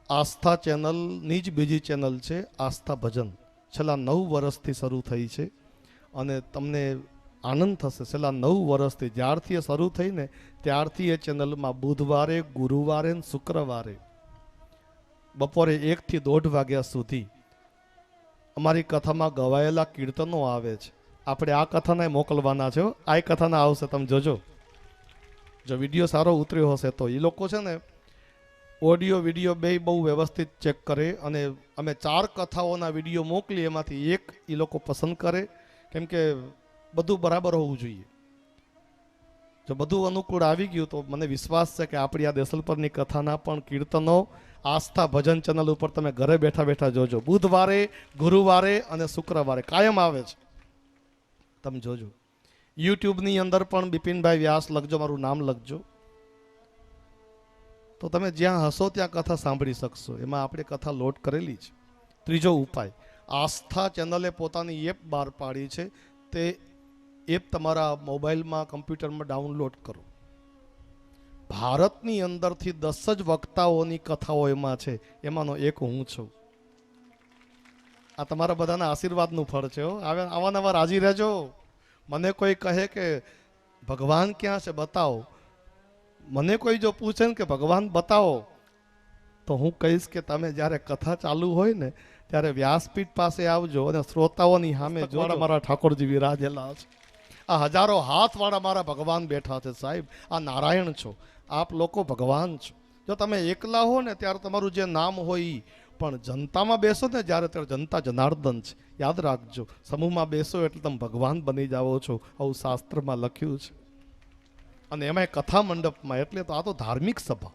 [SPEAKER 1] આસ્થા ચેનલની જ બીજી ચેનલ છે આસ્થા ભજન. છેલ્લા 9 વર્ષથી શરૂ થઈ છે અને તમને આનંદ થશે. છેલ્લા 9 વર્ષથી જ્યારથી એ શરૂ થઈ ને ત્યારથી એ ચેનલમાં બુધવારે, ગુરુવારે ને શુક્રવારે બપોરે 1 થી 1:30 વાગ્યા સુધી અમારી કથામાં ગવાયેલા કીર્તનો આવે છે. આપણે આ કથાને મોકલવાના છે. આ કથાના આવશે, તમે જોજો. જો વિડીયો સારો ઉતર્યો હશે તો એ લોકો છે ને ઓડિયો વિડીયો બે બહુ વ્યવસ્થિત ચેક કરે અને અમે 4 કથાઓના વિડીયો મોકલી, એમાંથી એક એ લોકો પસંદ કરે, કેમ કે બધું બરાબર હોવું જોઈએ. જો બધું અનુકૂળ આવી ગયું તો મને વિશ્વાસ છે કે આપણી આ દેસલપરની કથાના પણ કીર્તનો આસ્થા ભજન ચેનલ ઉપર તમે ઘરે બેઠા બેઠા જોજો. બુધવારે, ગુરુવારે અને શુક્રવારે કાયમ આવે છે, તમે જોજો. યુટ્યુબની અંદર પણ બિપિનભાઈ વ્યાસ લખજો, મારું નામ લખજો, તો તમે જ્યાં હશો ત્યાં કથા સાંભળી શકશો. એમાં આપણે કથા લોડ કરેલી છે. ત્રીજો ઉપાય, આસ્થા ચેનલે પોતાની એપ બહાર પાડી છે. તે એપ તમારા મોબાઈલમાં, કમ્પ્યુટરમાં ડાઉનલોડ કરો. ભારતની અંદરથી 10 જ વક્તાઓની કથાઓ એમાં છે, એમાંનો એક હું છું. આ તમારા બધાના આશીર્વાદનું ફળ છે. આવા નવા રાજી રહેજો. મને કોઈ કહે કે ભગવાન ક્યાં છે બતાવો, મને કોઈ જો પૂછે ને કે ભગવાન બતાવો, તો હું કહીશ કે તમે જ્યારે કથા ચાલુ હોય ને ત્યારે વ્યાસપીઠ પાસે આવજો અને શ્રોતાઓની સામે જોડે મારા ઠાકોરજી વિરાજેલા છે. આ હજારો હાથવાળા મારા ભગવાન બેઠા છે. સાહેબ, આ નારાયણ છો, આપ લોકો ભગવાન છો. જો તમે એકલા હો ને ત્યારે તમારું જે નામ હોય ઈ, પણ જનતામાં બેસો ને જ્યારે ત્યારે જનતા જનાર્દન છે. યાદ રાખજો, સમૂહમાં બેસો એટલે તમે ભગવાન બની જાઓ છો, આવું શાસ્ત્રમાં લખ્યું છે. અને એમાંય કથા મંડપમાં, એટલે તો આ તો ધાર્મિક સભા.